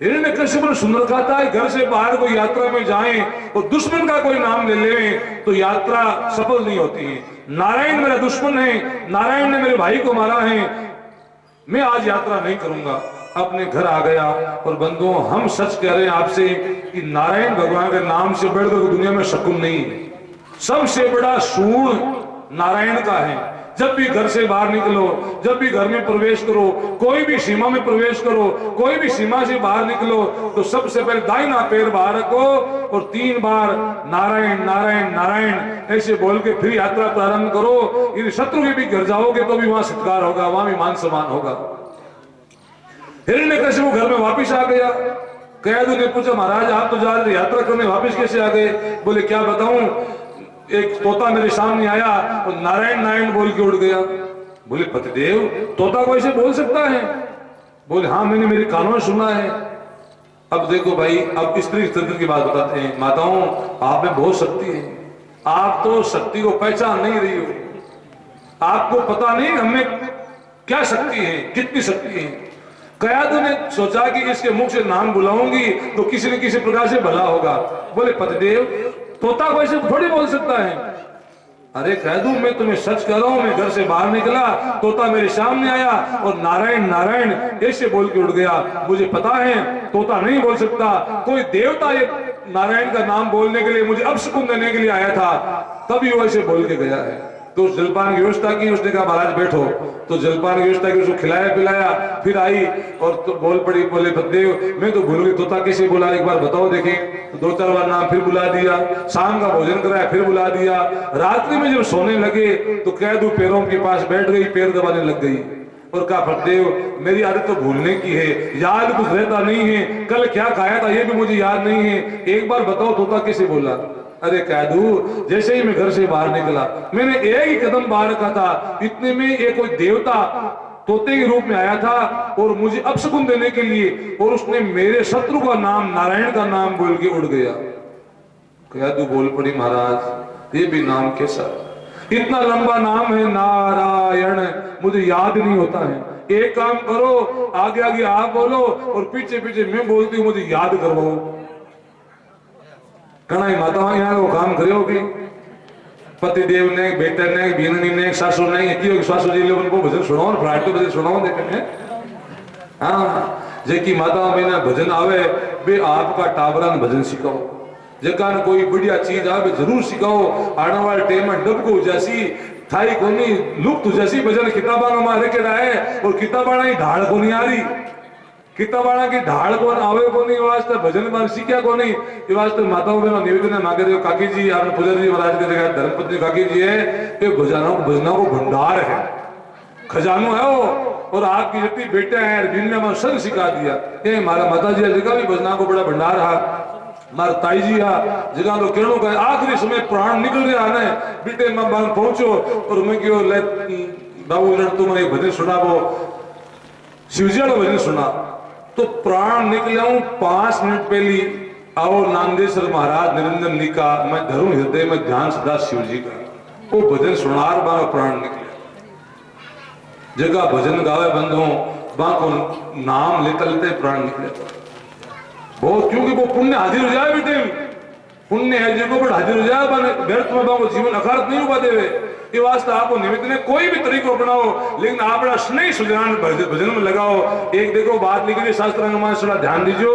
हिरण्यकश्यपु ने सुंदर कहा था घर से बाहर कोई यात्रा में जाएं और दुश्मन का कोई नाम ले लें तो यात्रा सफल नहीं होती है। नारायण मेरा दुश्मन है, नारायण ने मेरे भाई को मारा है, मैं आज यात्रा नहीं करूंगा। अपने घर आ गया। और बंधुओं हम सच कह रहे हैं आपसे कि नारायण भगवान के नाम से बढ़कर दुनिया में शकुन नहीं है। सबसे बड़ा सूर नारायण का है। जब भी घर से बाहर निकलो, जब भी घर में प्रवेश करो, कोई भी सीमा में प्रवेश करो, कोई भी सीमा से बाहर निकलो तो सबसे पहले दाहिना पैर बाहर रखो और 3 बार नारायण नारायण नारायण ऐसे बोल के फिर यात्रा प्रारंभ करो। यदि शत्रु के भी घर जाओगे तो भी वहां सत्कार होगा, वहां भी मान सम्मान होगा। हिरण्यकश्यपु घर में वापिस आ गया। कयाधु ने पूछा महाराज आप तो जा रहे यात्रा करने, वापिस कैसे आ गए? बोले क्या बताऊं, एक तोता मेरे सामने आया और नारायण नारायण बोल के उड़ गया। बोले पतिदेव तोता को ऐसे बोल सकता है? बोले हाँ मैंने मेरे कानों में सुना है। अब देखो भाई, अब स्त्री चरित्र की बात बताते हैं। माताओं आप में बहुत शक्ति है, आप तो शक्ति को पहचान नहीं रही हो, आपको पता नहीं हमें क्या शक्ति है, कितनी शक्ति है। कयाधु ने सोचा कि इसके मुख से नाम बुलाऊंगी तो किसी न किसी प्रकार से भला होगा। बोले पतिदेव तोता को ऐसे थोड़ी बोल सकता है। अरे कयाधु मैं तुम्हें सच कह रहा हूं, मैं घर से बाहर निकला, तोता मेरे सामने आया और नारायण नारायण ऐसे बोल के उड़ गया। मुझे पता है तोता नहीं बोल सकता, कोई देवता ये नारायण का नाम बोलने के लिए मुझे अपशकुन देने के लिए आया था, तभी वो ऐसे बोल के गया है। तो जलपान की व्यवस्था की, उसने कहा महाराज बैठो, तो जलपान की व्यवस्था की, उसको खिलाया पिलाया, फिर आई और तो बोल पड़ी, बोले बददेव मैं तो भूल गई तोता कैसे बोला, एक बार बताओ देखें। तो 2-4 बार नाम फिर बुला दिया, शाम का भोजन कराया फिर बुला दिया। रात्रि में जब सोने लगे तो कैदू पैरों के पास बैठ गई, पैर दबाने लग गई और कहा बददेव मेरी आदत तो भूलने की है, याद कुछ रहता नहीं है, कल क्या खाया था ये भी मुझे याद नहीं है, एक बार बताओ तोता कैसे बोला। अरे कैदू जैसे ही मैं घर से बाहर निकला, मैंने एक ही कदम बाहर रखा था, इतने में एक कोई देवता तोते के रूप में आया था और मुझे अपशकुन देने के लिए, और उसने मेरे शत्रु का नाम नारायण का नाम बोल के उड़ गया। कैदू बोल पड़ी महाराज ये भी नाम कैसा, इतना लंबा नाम है नारायण, मुझे याद नहीं होता है। एक काम करो, आगे आगे आप बोलो और पीछे पीछे मैं बोलती हूँ, मुझे याद करवाओ। घना माता यहाँ वो काम करोगी, पति देव ने, बेटे ने, बीननी ने, सासू ने, सासू जी लोग उनको भजन सुनाओ, फ्लाइट को भजन सुनाओ देखे। हाँ जेकी माता में भजन आवे बे आपका टाबरा भजन सिखाओ, जका कोई बढ़िया चीज आवे जरूर सिखाओ। आने वाले टाइम में डबको जैसी थाई कोनी लुप्त जैसी भजन किताबा मारे के है, और किताबा की ढाल को नहीं आ रही, किताबाणा की ढाल को आवे को नहीं, वास्ते भजन बार सीखा को नहीं, ये वास्ते माताओं बहनों निवेदन मांगे थे काकी जी, आपने पुजारी जी महाराज के जगह धर्मपत्नी काकी जी है, ये भजनों को भंडार है, खजानो है वो, और आपकी जितनी बेटे हैं जिनने हमें सन सिखा दिया। ये हमारा माता जी जगह भी भजना को बड़ा भंडार है, मार ताई जी आ जगह तो कहनो का आखिरी समय प्राण निकल रहा है, बेटे मां बांग पहुंचो और मैं क्यों ले बाबू लड़ तुम एक भजन सुना, वो शिवजी का भजन सुना तो प्राण निकले हूं 5 मिनट पहली। आओ नांदेश्वर महाराज निरंजन निका, मैं धरूं हृदय में ध्यान सदा शिव जी का, वो भजन सुनार बार प्राण निकले, जगह भजन गावे बंधो बाको नाम लेते लेते प्राण निकले बहुत, क्योंकि वो पुण्य हाजिर हो जाए बेटे, पुण्य है जो बड़ा हाजिर हो जाए, व्यर्थ में बाको जीवन अखारत नहीं हुआ देवे। ये वास्ते आपको निमित्त ने कोई भी तरीको अपनाओ, लेकिन आप बड़ा स्नेह सुजान भजन में लगाओ। एक देखो बात लिखी है शास्त्रांग में, थोड़ा ध्यान दीजिए।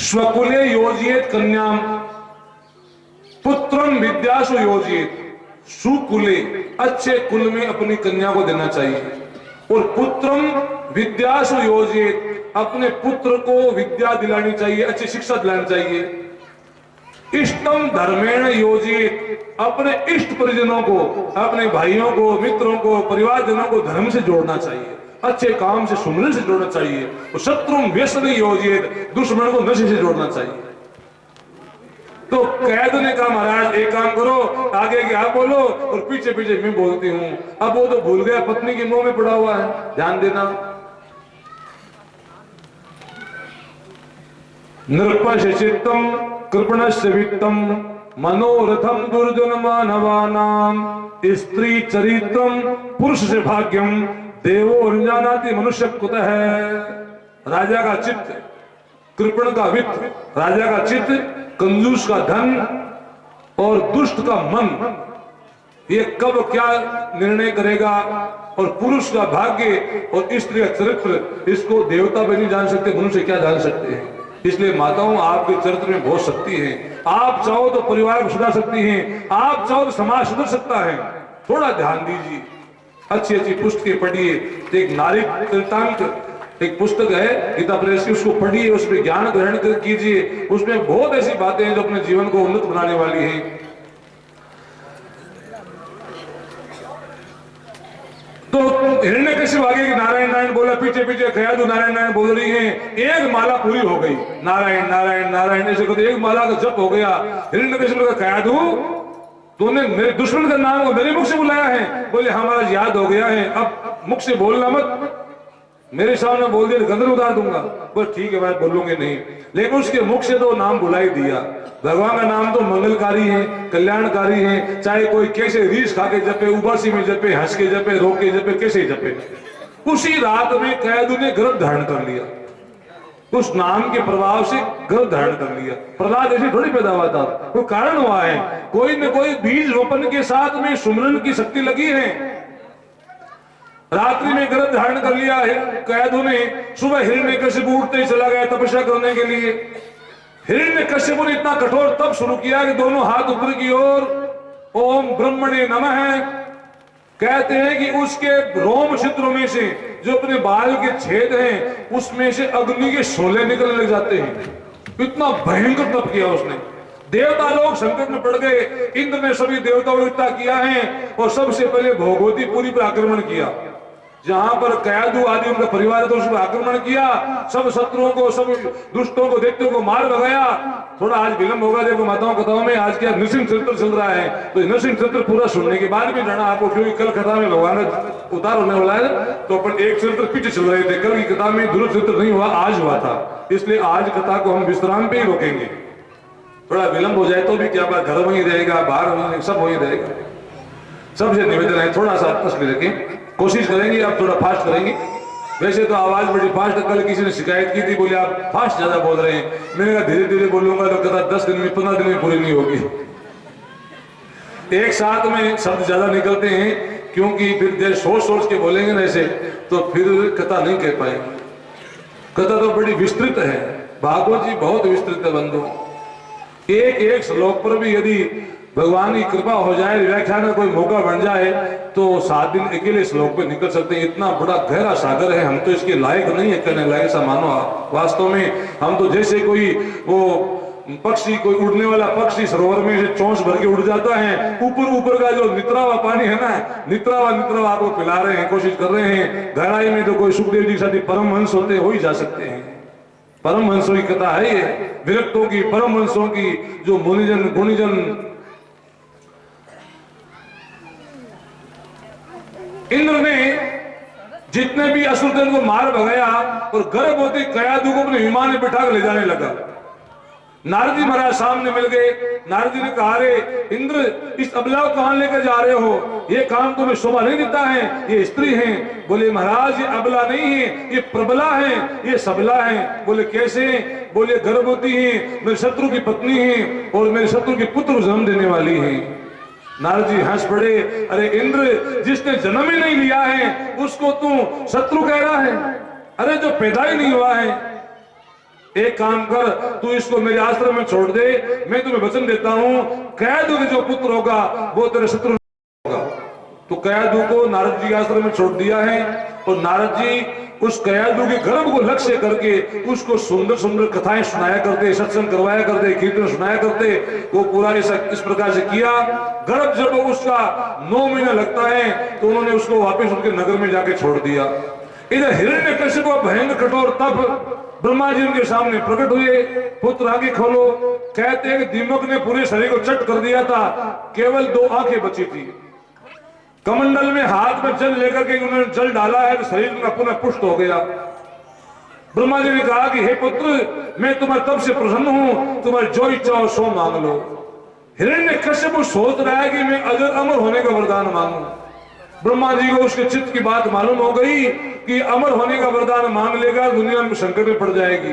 स्वकुले योजित कन्याम पुत्रम विद्यासु योजित, सुकुले अच्छे कुल में अपनी कन्या को देना चाहिए, और पुत्रम विद्यासु योजित अपने पुत्र को विद्या दिलानी चाहिए, अच्छी शिक्षा दिलानी चाहिए। इष्टम धर्मेण योजित अपने इष्ट परिजनों को, अपने भाइयों को, मित्रों को, परिवारजनों को धर्म से जोड़ना चाहिए, अच्छे काम से, सुमरन से जोड़ना चाहिए। तो शत्रुम व्यसन योजित दुश्मन को नशे से जोड़ना चाहिए। तो कैद ने कहा महाराज एक काम करो, आगे के आप बोलो और पीछे पीछे मैं बोलती हूँ। अब वो तो भूल गया, पत्नी के मुंह में पड़ा हुआ है, ध्यान देना। नृपशिचित्तम कृपणस्य वित्तम मनोरथम दुर्जन मानवानाम स्त्री चरित्रम पुरुष से भाग्यम देवो जानाति मनुष्य कुतः है। राजा का चित्त, कृपण का वित्त, राजा का चित्त, कंजूस का धन और दुष्ट का मन, ये कब क्या निर्णय करेगा, और पुरुष का भाग्य और स्त्री का चरित्र, इसको देवता भी नहीं जान सकते, मनुष्य क्या जान सकते हैं। इसलिए माताओं आपके चरित्र में बहुत शक्ति है, आप चाहो तो परिवार को सुधार सकती हैं, आप चाहो तो समाज सुधर सकता है। थोड़ा ध्यान दीजिए, अच्छी अच्छी पुस्तकें पढ़िए। एक नारी वृत्तांत एक पुस्तक है गीता प्रेस की, उसको पढ़िए, उसमें ज्ञान ग्रहण कीजिए, उसमें बहुत ऐसी बातें हैं जो अपने जीवन को उन्नत बनाने वाली हैं। तो हिरण्यकशिपु आगे की नारायण नारायण बोला, पीछे पीछे खयादू नारायण नारायण बोल रही है। एक माला पूरी हो गई, नारायण नारायण नारायण ऐसे कहते, एक माला का जप हो गया। हिरण्यकशिपु का खयादू तूने मेरे दुश्मन का नाम को मेरे मुख से बुलाया है? बोले हमारा याद हो गया है, अब मुख से बोलना मत, मेरे सामने बोल दिया गंदर उतार दूंगा। बस ठीक है मैं बोलूंगी नहीं, लेकिन उसके मुख से तो नाम बुला ही दिया। भगवान का नाम तो मंगलकारी है, कल्याणकारी है, चाहे कोई कैसे रीस खा के जपे, उबासी में जपे, हंस के जपे, रो के जपे, कैसे जपे। उसी रात में कैदू ने गर्भ धारण कर लिया, उस नाम के प्रभाव से गर्भ धारण कर लिया। प्रहलाद ऐसे थोड़ी पैदा हुआ था, कोई कारण हुआ है, कोई न कोई बीज रोपण के साथ में सुमरन की शक्ति लगी है। रात्रि में गर्भ धारण कर लिया है कैदू ने। सुबह हिरण्यकशिपु उठते ही चला गया तपस्या करने के लिए। हिरण्यकश्यप ने इतना कठोर तप शुरू किया कि दोनों हाथ ऊपर की ओर ओम ब्रह्मणे नमः कहते हैं कि उसके रोम छिद्रों में से जो अपने बाल के छेद हैं उसमें से अग्नि के शोले निकलने लग जाते हैं। इतना भयंकर तप किया उसने। देवता लोग संकट में पड़ गए। इंद्र ने सभी देवताओं को इकट्ठा किया है और सबसे पहले भोगवतीपुरी पर आक्रमण किया, जहां पर कयादू आदि उनका परिवार है तो उस पर आक्रमण किया। सब शत्रुओं को, सब दुष्टों को, दैत्यों को मार भगाया। थोड़ा आज विलंब होगा, देखो माताओं कथाओं में आज क्या नृसिंह चरित्र चल रहा है, तो नृसिंह चरित्र पूरा सुनने के बाद भी जाना आपको, क्योंकि कल कथा में भगवान उतार होने वाला है तो अपन एक चरित्र पीछे चल रहे थे। कल की कथा में ध्रुव चरित्र नहीं हुआ, आज हुआ था, इसलिए आज कथा को हम विश्राम पे ही रोकेंगे। थोड़ा विलंब हो जाए तो भी क्या बात, घर वहीं रहेगा, बाहर वहीं, सब वहीं रहेगा। सबसे निवेदन है थोड़ा सा तस्वीर रखें, कोशिश करेंगे आप थोड़ा फास्ट करेंगे। वैसे तो आवाज बड़ी फास्ट, कल किसी ने शिकायत की थी, बोले आप फास्ट ज्यादा बोल रहे हैं। मैंने कहा धीरे धीरे बोलूंगा तो कथा 10 दिन में 15 दिन में पूरी नहीं होगी। एक साथ में शब्द ज्यादा निकलते हैं, क्योंकि फिर जैसे सोच सोच के बोलेंगे ना ऐसे तो फिर कथा नहीं कह पाएंगे। कथा तो बड़ी विस्तृत है, भागवत जी बहुत विस्तृत है बंधु। एक एक श्लोक पर भी यदि भगवान की कृपा हो जाए, व्याख्यान में कोई मौका बन जाए तो 7 दिन अकेले श्लोक पे निकल सकते हैं। इतना बड़ा गहरा सागर है, हम तो इसके लायक नहीं है कहने लायक, ऐसा मानो आप। वास्तव में हम तो जैसे कोई वो पक्षी, कोई उड़ने वाला पक्षी सरोवर में से चोंच भर के उड़ जाता है, ऊपर ऊपर का जो नितरा हुआ पानी है ना, नितरा हुआ आपको पिला रहे हैं, कोशिश कर रहे हैं। गहराई में तो कोई सुखदेव जी के साथ परम हंस होते हो ही जा सकते हैं। परम हंसों की कथा है ये, विरक्तों की, परम हंसों की, जो मुनिजन गुणीजन। इंद्र ने जितने भी असुरजन को मार भगाया और गर्भवती कयादू को अपने विमान में बिठा कर ले जाने लगा। नारद जी महाराज सामने मिल गए। नारद जी ने कहा, रे इंद्र, इस अबला को कहां लेकर जा रहे हो? ये काम तुम्हें शोभा नहीं देता है, ये स्त्री है। बोले महाराज ये अबला नहीं है, ये प्रबला है, ये सबला है। बोले कैसे? बोले गर्भवती है, मेरे शत्रु की पत्नी है और मेरे शत्रु के पुत्र जन्म देने वाली है। नारद जी हंस पड़े, अरे इंद्र, जिसने जन्म ही नहीं लिया है उसको तू शत्रु कह रहा है? अरे जो पैदा ही नहीं हुआ है। एक काम कर, तू इसको मेरे आश्रम में छोड़ दे, मैं तुम्हें वचन देता हूं कयादू के जो पुत्र होगा वो तेरे शत्रु होगा। तो कयादू को नारद जी के आश्रम में छोड़ दिया है और नारद जी उस कयादू के गर्भ को लक्ष्य करके उसको सुंदर सुंदर कथाएं सुनाया करते, सत्संग करवाया करते, कीर्तन सुनाया करते। वो पूरा इस प्रकार से किया। गर्भ जब उसका 9 महीना लगता है तो उन्होंने उसको वापस उनके नगर में जाके छोड़ दिया। इधर हिरण्यकश्यप को भयंकर कठोर तप, ब्रह्मा जी उनके सामने प्रकट हुए। पुत्र आंखें खोलो। कहते हैं कि दीमक ने पूरे शरीर को चट कर दिया था, केवल 2 आंखें बची थी। कमंडल में हाथ में जल लेकर के उन्होंने जल डाला है तो शरीर उनका पुनः पुष्ट हो गया। ब्रह्मा जी ने कहा कि हे पुत्र, मैं तुम्हारे तब से प्रसन्न हूं, तुम्हारी जो इच्छा हो सो मांग लो। हिरण्यकश्यप सोच रहा है कि मैं अजर अमर होने का वरदान मांगू। ब्रह्मा जी को उसके चित्त की बात मालूम हो गई कि अमर होने का वरदान मांग लेगा, दुनिया में संकट में पड़ जाएगी।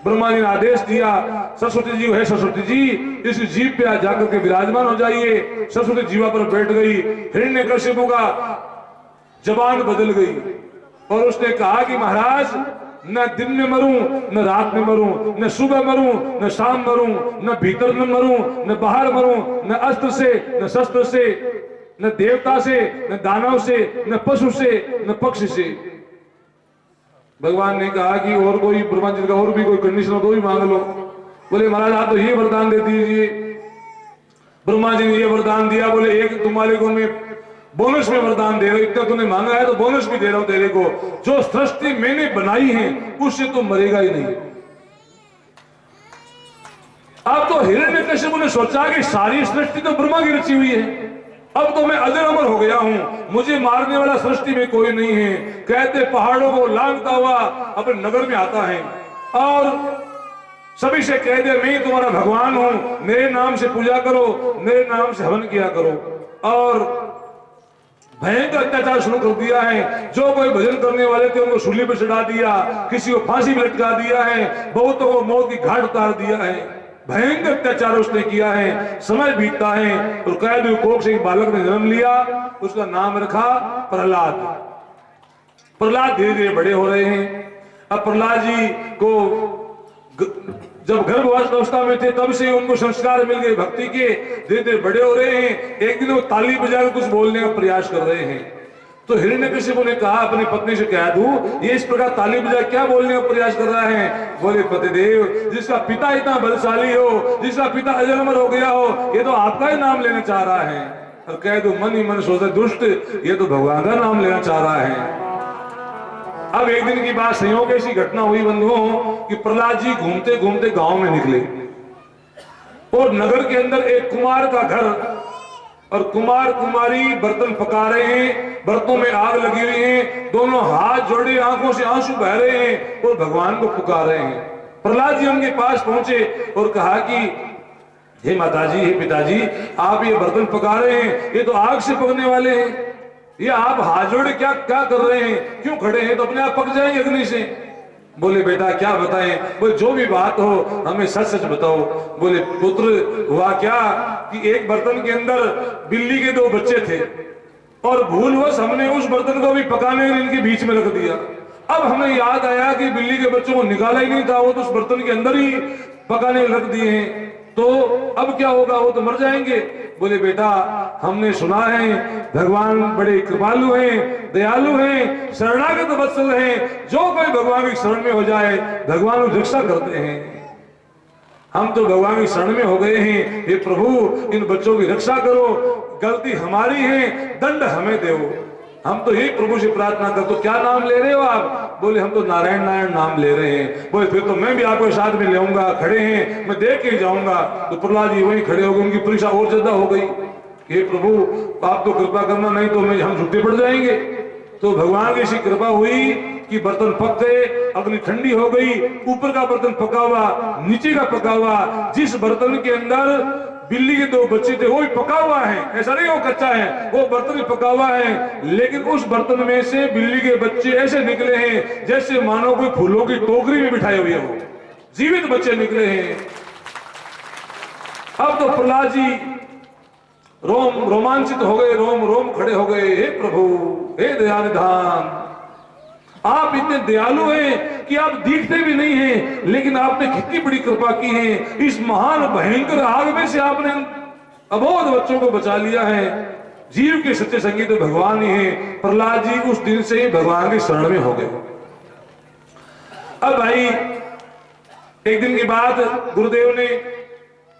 ब्रह्मा जी ने आदेश दिया, सरस्वती जी, है सरस्वती जी, इस जीव पे जाकर के विराजमान हो जाइए। सरस्वती जीवा पर बैठ गई। हिरण्यकश्यप का जबान बदल गई और उसने कहा कि महाराज, न दिन में मरूं, न रात में मरूं, न सुबह मरूं, न शाम मरूं, न भीतर में मरूं, न बाहर मरूं, न अस्त्र से, न शस्त्र से, न देवता से, न दानव से, न पशु से, न पक्षी से। भगवान ने कहा कि और कोई, ब्रह्मा जी का और भी कोई कंडीशन हो तो भी मांग लो। बोले महाराज आप तो ये वरदान दे दीजिए। ब्रह्मा जी ने ये वरदान दिया। बोले एक तुम्हारे को मैं बोनस में वरदान दे रहा हूं, इतना तूने मांगा है तो बोनस भी दे रहा हूं तेरे को। जो सृष्टि मैंने बनाई है उससे तो मरेगा ही नहीं। अब तो हिरण्यकश्यप ने सोचा कि सारी सृष्टि तो ब्रह्मा की रची हुई है, अब तो मैं अजर अमर हो गया हूं, मुझे मारने वाला सृष्टि में कोई नहीं है। कहते पहाड़ों को लांघता हुआ अपने नगर में आता है और सभी से कह दे मैं तुम्हारा भगवान हूं, मेरे नाम से पूजा करो, मेरे नाम से हवन किया करो। और भयंकर अत्याचार शुरू कर दिया है। जो कोई भजन करने वाले थे उनको सूली पर चढ़ा दिया, किसी को फांसी पर लटका दिया है, बहुतों को मौत की घाट उतार दिया है। भयंकर अत्याचार उसने किया है। समय बीतता है और कयादू कोख से एक बालक ने जन्म लिया, उसका नाम रखा प्रहलाद। प्रहलाद धीरे धीरे बड़े हो रहे हैं। अब प्रहलाद जी को जब गर्भावस्था में थे तब से उनको संस्कार मिल गए भक्ति के, धीरे धीरे बड़े हो रहे हैं। एक दिन वो ताली बजाकर कुछ बोलने का प्रयास कर रहे हैं, तो हिरण्यकशिपु ने कहा अपनी पत्नी से, कह दूं ये इस प्रकार ताली बजा क्या बोलने का प्रयास कर रहा है? बोले पतिदेव, जिसका पिता इतना बलशाली हो, जिसका पिता अजन्मर हो गया हो, ये तो आपका ही नाम लेना चाह रहा है। और कह दो मन ही मन सोचता दुष्ट, ये तो भगवान का नाम लेना चाह रहा है। अब एक दिन की बात, संयोग ऐसी घटना हुई बंधुओं कि प्रहलाद जी घूमते घूमते गांव में निकले और नगर के अंदर एक कुमार का घर, और कुमार कुमारी बर्तन पका रहे हैं, बर्तनों में आग लगी हुई है, दोनों हाथ जोड़े आंखों से आंसू बह रहे हैं और भगवान को पुकार रहे हैं। प्रहलाद जी उनके पास पहुंचे और कहा कि हे माताजी, हे पिताजी, आप ये बर्तन पका रहे हैं, ये तो आग से पकने वाले हैं, ये आप हाथ जोड़े क्या क्या कर रहे हैं, क्यों खड़े हैं? तो अपने आप पक जाएंगे अग्नि से। बोले बेटा क्या बताएं? बोले जो भी बात हो हमें सच सच बताओ। बोले पुत्र हुआ क्या कि एक बर्तन के अंदर बिल्ली के 2 बच्चे थे और भूलवश हमने उस बर्तन को भी पकाने के इनके बीच में रख दिया। अब हमें याद आया कि बिल्ली के बच्चों को निकाला ही नहीं था, वो तो उस बर्तन के अंदर ही पकाने रख दिए हैं, तो अब क्या होगा? वो तो मर जाएंगे। बोले बेटा हमने सुना है भगवान बड़े कृपालु हैं, दयालु हैं, शरणागत वत्सल हैं, जो कोई भगवान की शरण में हो जाए भगवान की रक्षा करते हैं। हम तो भगवान की शरण में हो गए हैं, हे प्रभु इन बच्चों की रक्षा करो, गलती हमारी है, दंड हमें दो। हम तो यही प्रभु से प्रार्थना कर। तो क्या नाम ले रहे हो आप? बोले हम तो नारायण नारायण नाम ले रहे हैं। बोले फिर तो मैं भी आपको साथ में लेऊंगा, खड़े हैं मैं देख के जाऊंगा। तो प्रहलाद जी वहीं खड़े हो गए, उनकी परीक्षा और ज्यादा हो गई। हे प्रभु आप तो कृपा करना, नहीं तो हम झूठे पड़ जाएंगे। तो भगवान की ऐसी कृपा हुई कि बर्तन पक गए, अग्नि ठंडी हो गई, ऊपर का बर्तन पका हुआ, नीचे का पका हुआ। जिस बर्तन के अंदर बिल्ली के 2 बच्चे थे वो भी पका हुआ है, ऐसा नहीं वो कच्चा है, वो बर्तन भी पका हुआ है, लेकिन उस बर्तन में से बिल्ली के बच्चे ऐसे निकले हैं जैसे मानो कोई फूलों की टोकरी में बिठाए हुए हो, जीवित बच्चे निकले हैं। अब तो प्रहलाद जी रोमांचित हो गए, रोम रोम खड़े हो गए। हे प्रभु, हे दयानिधान, आप इतने दयालु हैं कि आप दिखते भी नहीं हैं, लेकिन आपने कितनी बड़ी कृपा की है। इस महान भयंकर आग में से आपने अबोध बच्चों को बचा लिया है। जीव के सच्चे संगी तो भगवान ही है। प्रहलाद जी उस दिन से ही भगवान की शरण में हो गए। अब भाई एक दिन की बात, गुरुदेव ने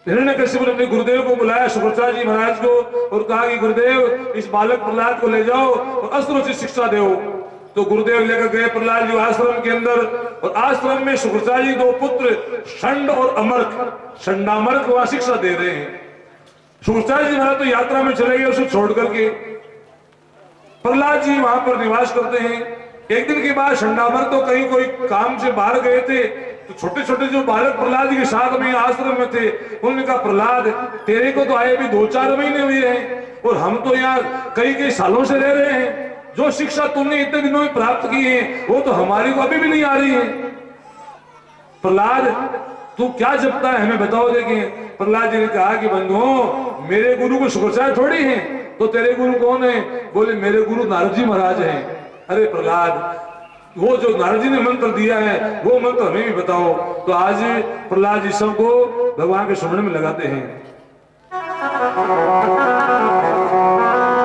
हिरण्यकशिपु ने अपने गुरुदेव को बुलाया, शुक्राचार्य जी महाराज को, और कहा कि गुरुदेव इस बालक प्रहलाद को ले जाओ और अस्त्रों से शिक्षा दो। तो गुरुदेव लेकर गए प्रहलाद जी आश्रम के अंदर, और आश्रम में शुक्राचार्य जी 2 पुत्र षंड और अमर्क, षंडामर्क वहां शिक्षा दे रहे हैं। शुक्राचार्य जी महाराज तो यात्रा में चले गए उसको छोड़ करके, प्रहलाद जी वहां पर निवास करते हैं। एक दिन के बाद षंडामर्क तो कहीं कोई काम से बाहर गए थे, तो छोटे छोटे जो बालक प्रहलाद जी के साथ में आश्रम में थे, उन्होंने कहा प्रहलाद तेरे को तो आए भी 2-4 महीने हुए हैं और हम तो यहाँ कई सालों से रह रहे हैं, जो शिक्षा तुमने इतने दिनों में प्राप्त की है वो तो हमारी को अभी भी नहीं आ रही है। प्रहलाद तू क्या जपता है हमें बताओ। देखें प्रहलाद जी ने कहा कि बंधुओं मेरे गुरु को शुक्राचार्य थोड़ी है, तो तेरे गुरु कौन है? बोले मेरे गुरु नारद जी महाराज हैं। अरे प्रहलाद वो जो नारद जी ने मंत्र दिया है वो मंत्र हमें भी बताओ। तो आज प्रहलाद जी सबको भगवान के स्मरण में लगाते हैं।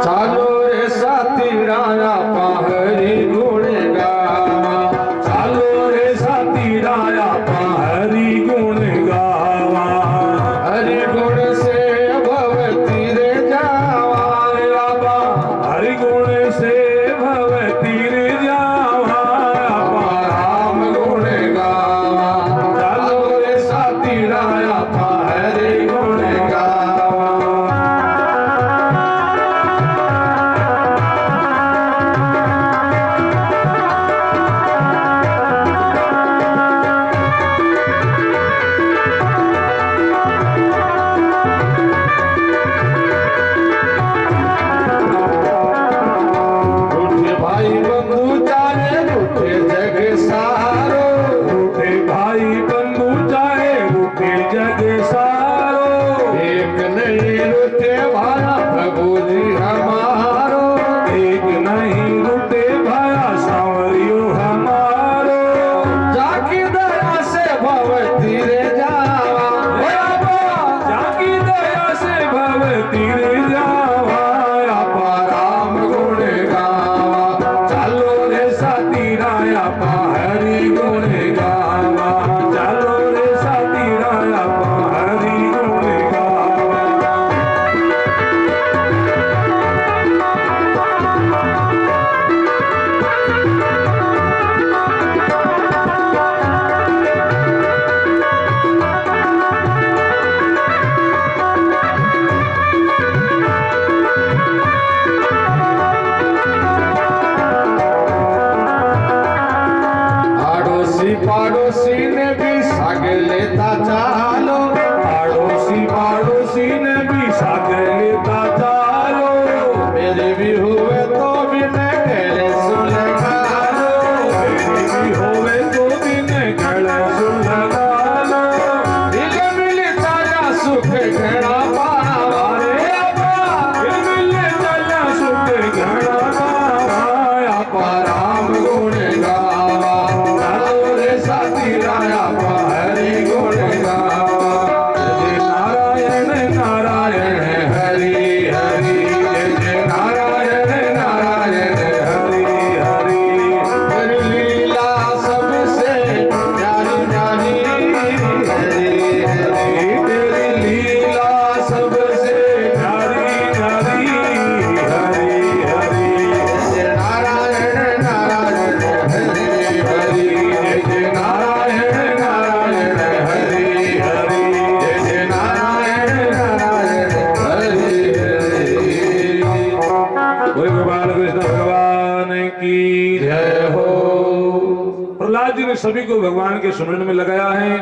चालो रे साथी राया पहरी गुण गावा, चालो रे साथी राया हरि गुण गावा, हरि गुण से भवती रे जावा रे बाबा, हरि गुण से भवती रे जावा, राम गुण गावा, चालो रे साथी राया पहरी गुण गावा। गोपाल कृष्ण भगवान की जय हो। प्रहलाद जी ने सभी को भगवान के सुमिरन में लगाया है।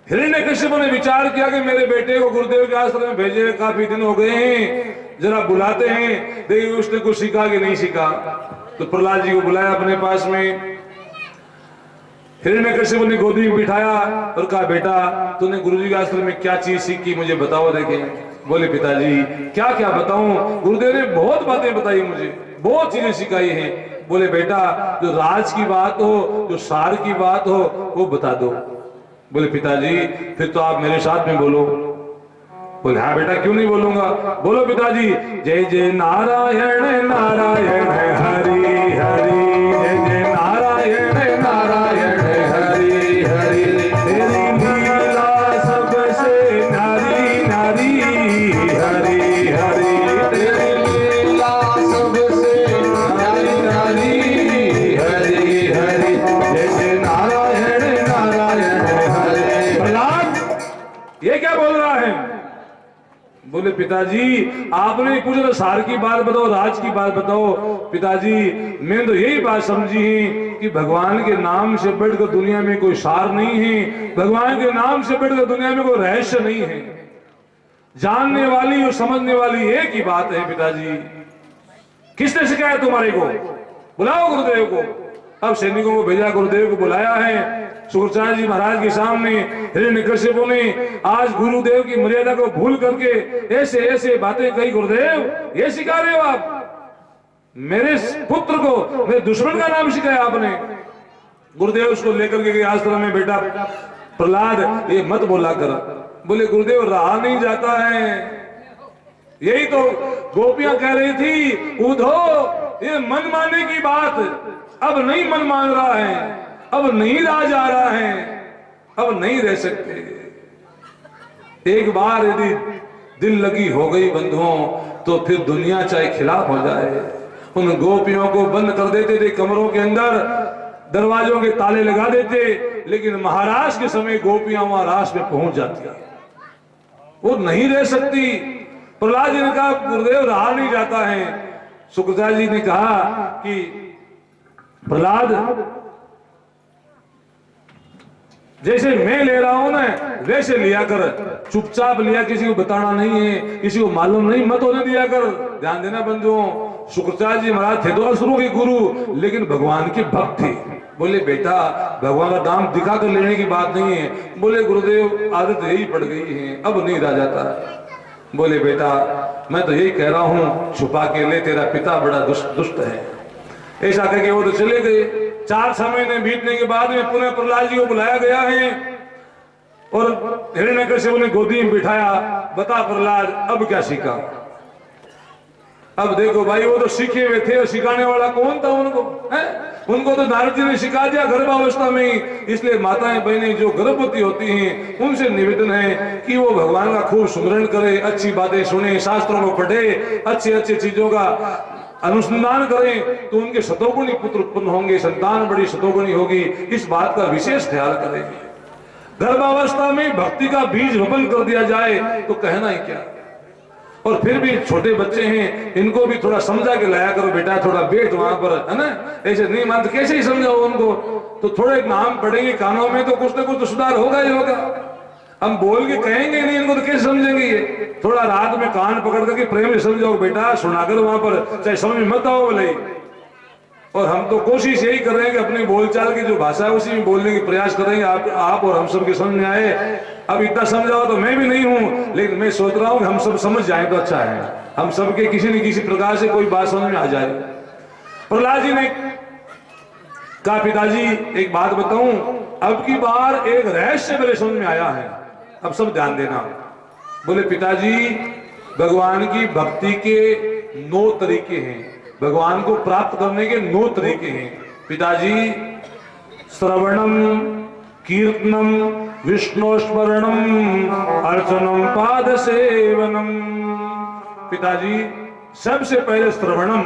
हिरण्यकश्यप ने विचार किया कि मेरे बेटे को गुरुदेव के आश्रम में भेजे, काफी दिन हो गए हैं, जरा बुलाते हैं, देखिए उसने कुछ सीखा कि नहीं सीखा। तो प्रहलाद जी को बुलाया अपने पास में। हिरण्यकश्यप ने गोदी में बिठाया और कहा, बेटा तूने गुरुजी के आश्रम में क्या चीज सीखी, मुझे बताओ। देखे बोले, पिताजी क्या क्या बताऊं, गुरुदेव ने बहुत बातें बताई, मुझे बहुत चीजें सिखाई हैं। बोले, बेटा जो राज की बात हो, जो सार की बात हो, वो बता दो। बोले, पिताजी फिर तो आप मेरे साथ में बोलो। बोले, हाँ बेटा क्यों नहीं बोलूंगा, बोलो पिताजी। जय जय नारायण नारायण हरि हरि, जय जय नारायण नारायण हरि हरि, तेरी लीला सबसे नारी नारी, हरि हरि तेरी लीला सबसे नारी नारी, हरि हरि, जय जय नारायण नारायण हरि। प्रहलाद ये क्या बोल रहा है? बोले, पिताजी आपने पूछा सार की बात बताओ, राज की बात बताओ। पिताजी मैंने तो यही बात समझी है कि भगवान के नाम से बढ़कर दुनिया में कोई सार नहीं है, भगवान के नाम से बढ़कर दुनिया में कोई रहस्य नहीं है। जानने वाली और समझने वाली एक ही बात है। पिताजी किसने सिखाया तुम्हारे को? बुलाओ गुरुदेव को। अब सैनिकों को भेजा, गुरुदेव को बुलाया है। शुक्राचार्य जी महाराज के सामने हिरण्यकश्यप ने आज गुरुदेव की मर्यादा को भूल करके ऐसे ऐसे बातें कही। गुरुदेव ये सिखा रहे हो आप मेरे पुत्र को, मेरे दुश्मन का नाम सिखाया आपने। गुरुदेव उसको लेकर के गए आश्रम में। बेटा प्रहलाद ये मत बोला कर। बोले, गुरुदेव रहा नहीं जाता है। यही तो गोपियां कह रही थी, उधो ये मन मानने की बात, अब नहीं मन मान रहा है, अब नहीं रहा जा रहा है, अब नहीं रह सकते। एक बार यदि दिल लगी हो गई बंधुओं, तो फिर दुनिया चाहे खिलाफ हो जाए। उन गोपियों को बंद कर देते थे कमरों के अंदर, दरवाजों के ताले लगा देते, लेकिन महाराज के समय गोपियां वहां रास में पहुंच जाती, वो नहीं रह सकती। प्रहलाद जी ने कहा, गुरुदेव रहा नहीं जाता है। शुक्राचार्य जी ने कहा कि प्रहलाद जैसे मैं ले रहा हूं ना वैसे लिया कर, चुपचाप लिया, किसी को बताना नहीं है, किसी को मालूम नहीं मत होने दिया कर। ध्यान देना बंधुओं, शुक्राचार्य जी महाराज थे तो असुरों के गुरु, लेकिन भगवान के भक्त थे। बोले, बेटा भगवान का नाम दिखा कर लेने की बात नहीं है। बोले, गुरुदेव आदत यही पड़ गई है, अब नहीं रहा जाता। बोले, बेटा मैं तो यही कह रहा हूं, छुपा के ले, तेरा पिता बड़ा दुष्ट है। ऐसा कह के वो तो चले गए। 4-6 महीने बीतने के बाद में पुनः प्रहलाद जी को बुलाया गया है और हिरण्यकश्यप ने गोदी में बिठाया। बता प्रहलाद अब क्या सीखा? अब देखो भाई, वो तो सीखे हुए थे, सिखाने वाला कौन था उनको? उनको तो नारद जी ने सिखा दिया गर्भावस्था में ही। इसलिए माताएं बहनें जो गर्भवती होती हैं, उनसे निवेदन है कि वो भगवान का खूब सुमिरन करे, अच्छी बातें सुने, शास्त्रों को पढ़े, अच्छे अच्छे चीजों का अनुसंधान करें, तो उनके शतोगुणी पुत्र उत्पन्न होंगे, संतान बड़ी शतोगुणी होगी। इस बात का विशेष ख्याल करें। गर्भावस्था में भक्ति का बीज रोपण कर दिया जाए तो कहना ही क्या। और फिर भी छोटे बच्चे हैं, इनको भी थोड़ा समझा के लाया करो, बेटा थोड़ा बैठ वहां पर, है ना। ऐसे नहीं मानते, कैसे ही समझाओ उनको? तो थोड़े नाम पढ़ेंगे कानों में तो कुछ ना कुछ तो सुधार होगा ही होगा। हम बोल के कहेंगे नहीं इनको तो कैसे समझेंगे ये? थोड़ा रात में कान पकड़ करके प्रेम से समझाओ, बेटा सुनाकर वहां पर, चाहे समझ मत आओ बोले। और हम तो कोशिश यही कर रहे हैं कि अपनी बोलचाल की जो भाषा है उसी में बोलने की प्रयास करेंगे, आप और हम सब के समझ में आए। अब इतना समझाओ तो मैं भी नहीं हूं, लेकिन मैं सोच रहा हूं कि हम सब समझ जाए तो अच्छा है, हम सबके किसी न किसी प्रकार से कोई बात समझ में आ जाए। प्रहलाद जी ने कहा, पिताजी एक बात बताऊं, अब की बार एक रहस्य मेरे समझ में आया है, अब सब ध्यान देना। बोले, पिताजी भगवान की भक्ति के 9 तरीके हैं, भगवान को प्राप्त करने के 9 तरीके हैं। पिताजी, श्रवणम, कीर्तनम, विष्णु स्मरणम, अर्चनम, पाद सेवनम। पिताजी सबसे पहले श्रवणम।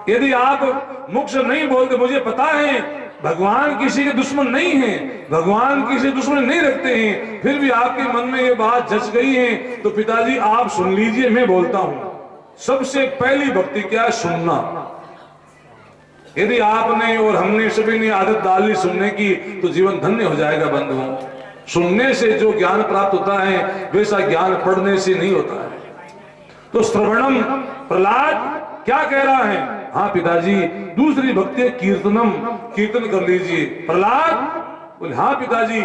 यदि आप मुख से नहीं बोलते, मुझे पता है भगवान किसी के दुश्मन नहीं है, भगवान किसी दुश्मन नहीं रखते हैं, फिर भी आपके मन में ये बात जच गई है, तो पिताजी आप सुन लीजिए, मैं बोलता हूं। सबसे पहली भक्ति क्या है? सुनना। यदि आपने और हमने सभी ने आदत डाल ली सुनने की तो जीवन धन्य हो जाएगा बंधुओं। सुनने से जो ज्ञान प्राप्त होता है वैसा ज्ञान पढ़ने से नहीं होता है। तो श्रवणम, प्रहलाद क्या कह रहा है? हाँ पिताजी, दूसरी भक्ति है कीर्तनम, कीर्तन कर लीजिए। प्रहलाद बोले हाँ पिताजी,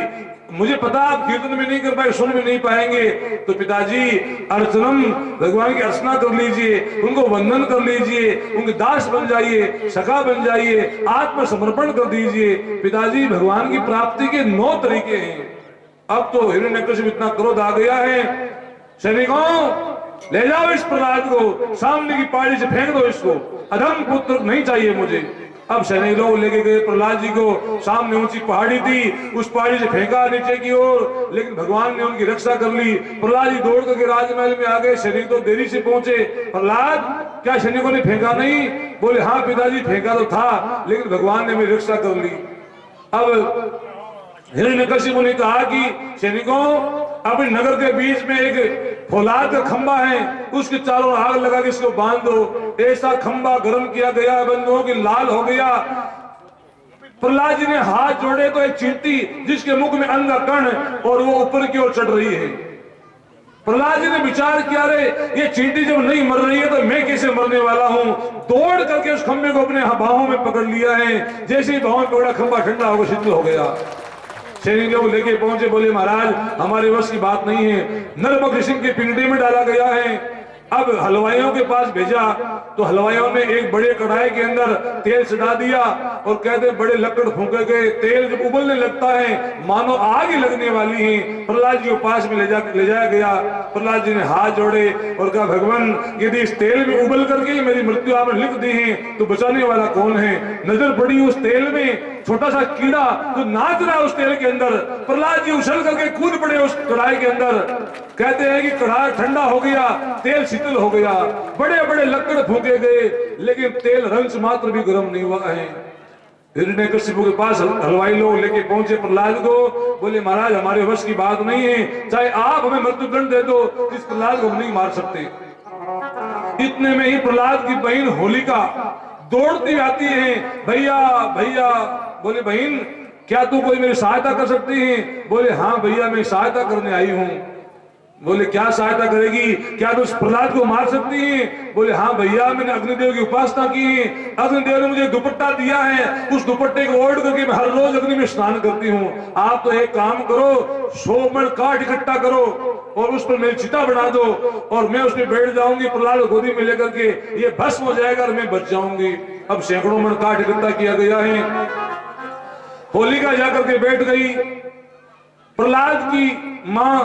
मुझे पता आप कीर्तन भी नहीं कर पाए, सुन भी नहीं पाएंगे, तो पिताजी अर्चनम, भगवान की अर्चना कर लीजिए, उनको वंदन कर लीजिए, उनके दास बन जाइए, सखा बन जाइए, आत्मसमर्पण कर दीजिए। पिताजी भगवान की प्राप्ति के 9 तरीके हैं। अब तो हिरण्यकशिपु इतना क्रोध आ गया है, सैनिकों ले जाओ इस प्रहलाद को, सामने की पहाड़ी से फेंक दो इसको, अधम पुत्र नहीं चाहिए मुझे। अब सैनिक लोग लेके गए प्रहलाद जी को, सामने ऊंची पहाड़ी थी, उस पहाड़ी से फेंका नीचे की ओर, लेकिन भगवान ने उनकी रक्षा कर ली। प्रहलाद जी दौड़ करके राजमहल में आ गए, सैनिक तो देरी से पहुंचे। प्रहलाद क्या सैनिकों ने फेंका नहीं? बोले हाँ पिताजी फेंका तो था, लेकिन भगवान ने मेरी रक्षा कर ली। अब हिरण्यकशिपु ने कहा कि सैनिकों, अपने नगर के बीच में एक फौलाद का खंबा है, उसके चारों आग लगा के इसको बांध दो। ऐसा खंबा गर्म किया गया बंधुओं की लाल हो गया। प्रहलाद जी ने हाथ जोड़े तो एक चींटी जिसके मुख में अन्न का कण और वो ऊपर की ओर चढ़ रही है। प्रहलाद जी ने विचार किया, रे ये चींटी जब नहीं मर रही है तो मैं कैसे मरने वाला हूँ। दौड़ करके उस खंबे को अपने बाहों में पकड़ लिया है। जैसे ही बाहों में पकड़ा, खंबा ठंडा होकर शीतल हो गया। सैनिक लोग लेके पहुंचे, बोले महाराज हमारे वश की बात नहीं है, नरभक्ष सिंह की पिंगड़ी में डाला गया है। अब हलवाइयों के पास भेजा तो हलवाइयों ने एक बड़े कढ़ाई के अंदर तेल सटा दिया और कहते बड़े लकड़ फूके गए। तेल जब उबलने लगता है मानो आग ही लगने वाली है। प्रहलाद जी को पास में ले जाया गया। प्रहलाद जी ने हाथ जोड़े और कहा भगवान, यदि इस तेल में उबल करके मेरी मृत्यु आपने लिख दी है तो बचाने वाला कौन है? नजर पड़ी उस तेल में, छोटा सा कीड़ा जो नाच रहा है उस तेल के अंदर। प्रहलाद जी उछल करके कूद पड़े उस कढ़ाई के अंदर। कहते हैं कि कढ़ाई ठंडा हो गया, तेल शीतल हो गया, बड़े बड़े लकड़ फूके गए, लेकिन तेल रंच मात्र भी गर्म नहीं हुआ है। हिरण्यकशिपु के पास हलवाई लोग लेके पहुंचे प्रहलाद को, बोले महाराज हमारे वश की बात नहीं है, चाहे आप हमें मृत्युदंड दे दो, इस प्रहलाद को हम नहीं मार सकते। इतने में ही प्रहलाद की बहन होलिका दौड़ती आती है, भैया भैया। बोले बहन क्या तू कोई मेरी सहायता कर सकती है? बोले हाँ भैया मैं सहायता करने आई हूँ। बोले क्या सहायता करेगी? क्या तू प्रहलाद को मार सकती है? बोले हाँ भैया मैंने अग्निदेव की उपासना की है, अग्निदेव ने मुझे दुपट्टा दिया है, उस दुपट्टे को ओढ़ करके मैं हर रोज अग्नि में स्नान करती हूँ। आप तो एक काम करो, 100 मण काठ इकट्ठा करो और उस पर मेरी चिता बना दो और मैं उसमें बैठ जाऊंगी, प्रहलाद गोदी में लेकर के ये भस्म हो जाएगा और मैं बच जाऊंगी। अब सैकड़ों मण काठ इकट्ठा किया गया है। होलिका जाकर के बैठ गई। प्रहलाद की माँ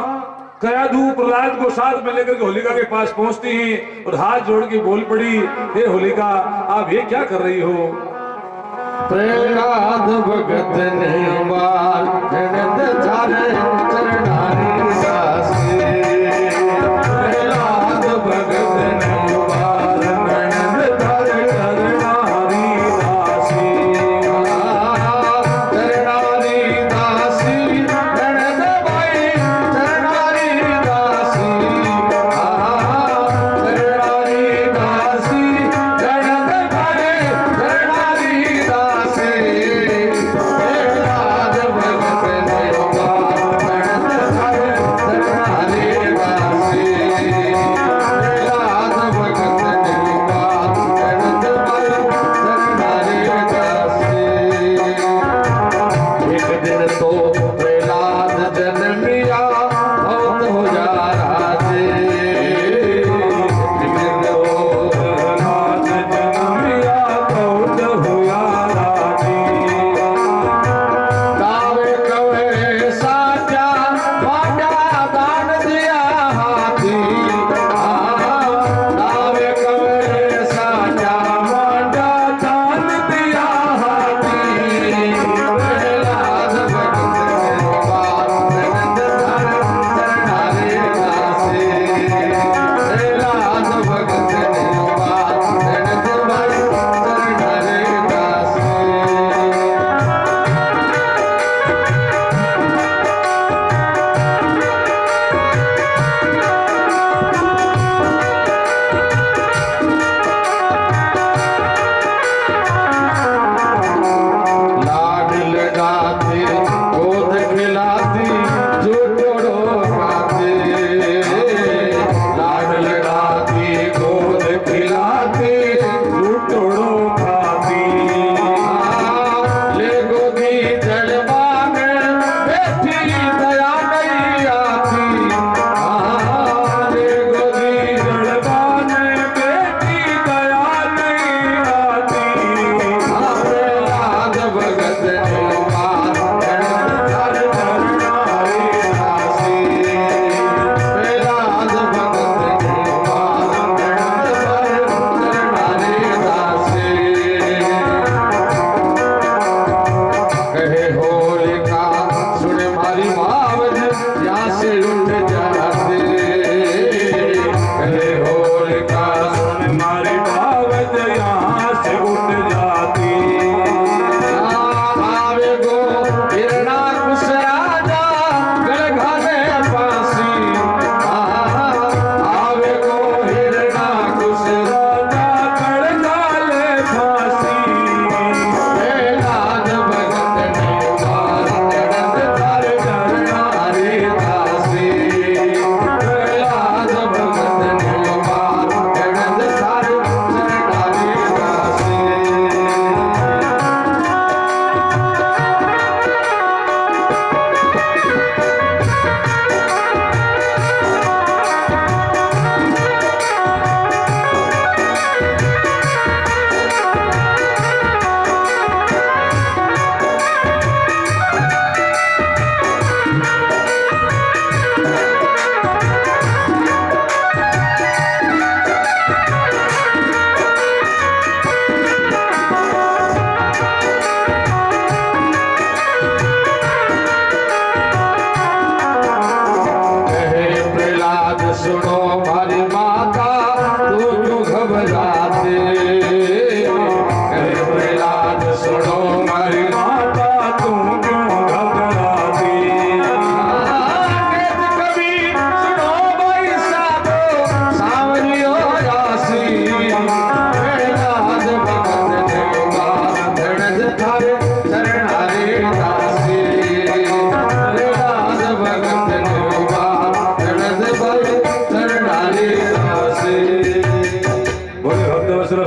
कयाधु प्रहलाद को साथ में लेकर के होलिका के पास पहुंचती हैं और हाथ जोड़ के बोल पड़ी, हे होलिका आप ये क्या कर रही हो? प्रहलाद भगत ने बार चरणारी दासी, प्रहलाद भगत ने बार चरणारी दासी, चरणारी दासी ननद भाई चरणारी दासी, चरणारी दासी ननद भाई चरणारी दासी। प्रहलाद भगत ने बार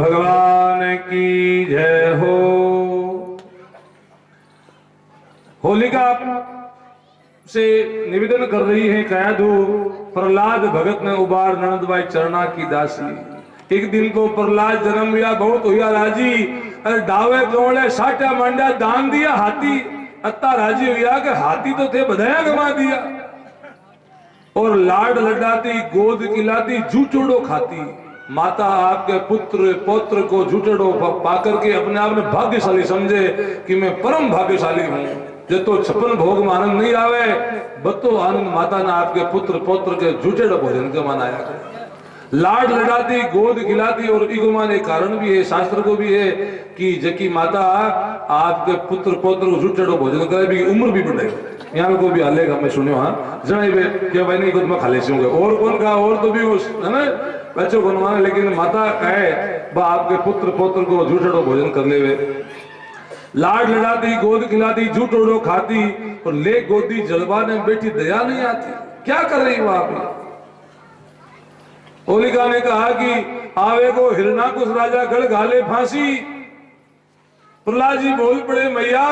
भगवान की जय हो। होलिका से निवेदन कर रही है, कह दो प्रहलाद भगत ने उबार नंदबाई चरना की दासी। एक दिन को प्रहलाद जन्म लिया, बहुत हुआ राजी, अरे डावे कौड़े साटा मांडा दान दिया हाथी, अत्ता राजी हुआ कि हाथी तो थे बधाया गवा दिया। और लाड लडाती गोद खिलाती जूचोड़ो खाती। माता आपके पुत्र पौत्र को जूचड़ो पाकर के अपने आप में भाग्यशाली समझे कि मैं परम भाग्यशाली हूं। जो तो 56 भोग में आनंद नहीं आवे, बतो आनंद माता ने आपके पुत्र पौत्र के जूचड़ भोजन के मनाया। लाड लडाती गोद खिलाती। और इगुमान एक कारण भी है, शास्त्र को भी है कि जकी माता आपके पुत्र पौत्र को जूचड़ो भोजन करे भी उम्र भी बढ़े। यहाँ को भी हालेगा, मैं सुनियो हाँ जनाई क्या भाई नहीं खुद में खा ले और कौन का और तो भी उस है ना बच्चों को माने, लेकिन माता कहे बा आपके पुत्र पौत्र को जूठड़ो भोजन कर ले। लाड लड़ाती गोद खिलाती जूठोड़ो खाती। और ले गोदी जलवा ने बैठी दया नहीं आती। क्या कर रही वहां पे? होलिका ने कहा कि आवे को हिरणाकुश राजा गढ़ घाले फांसी। प्रहलाद जी बोल पड़े मैया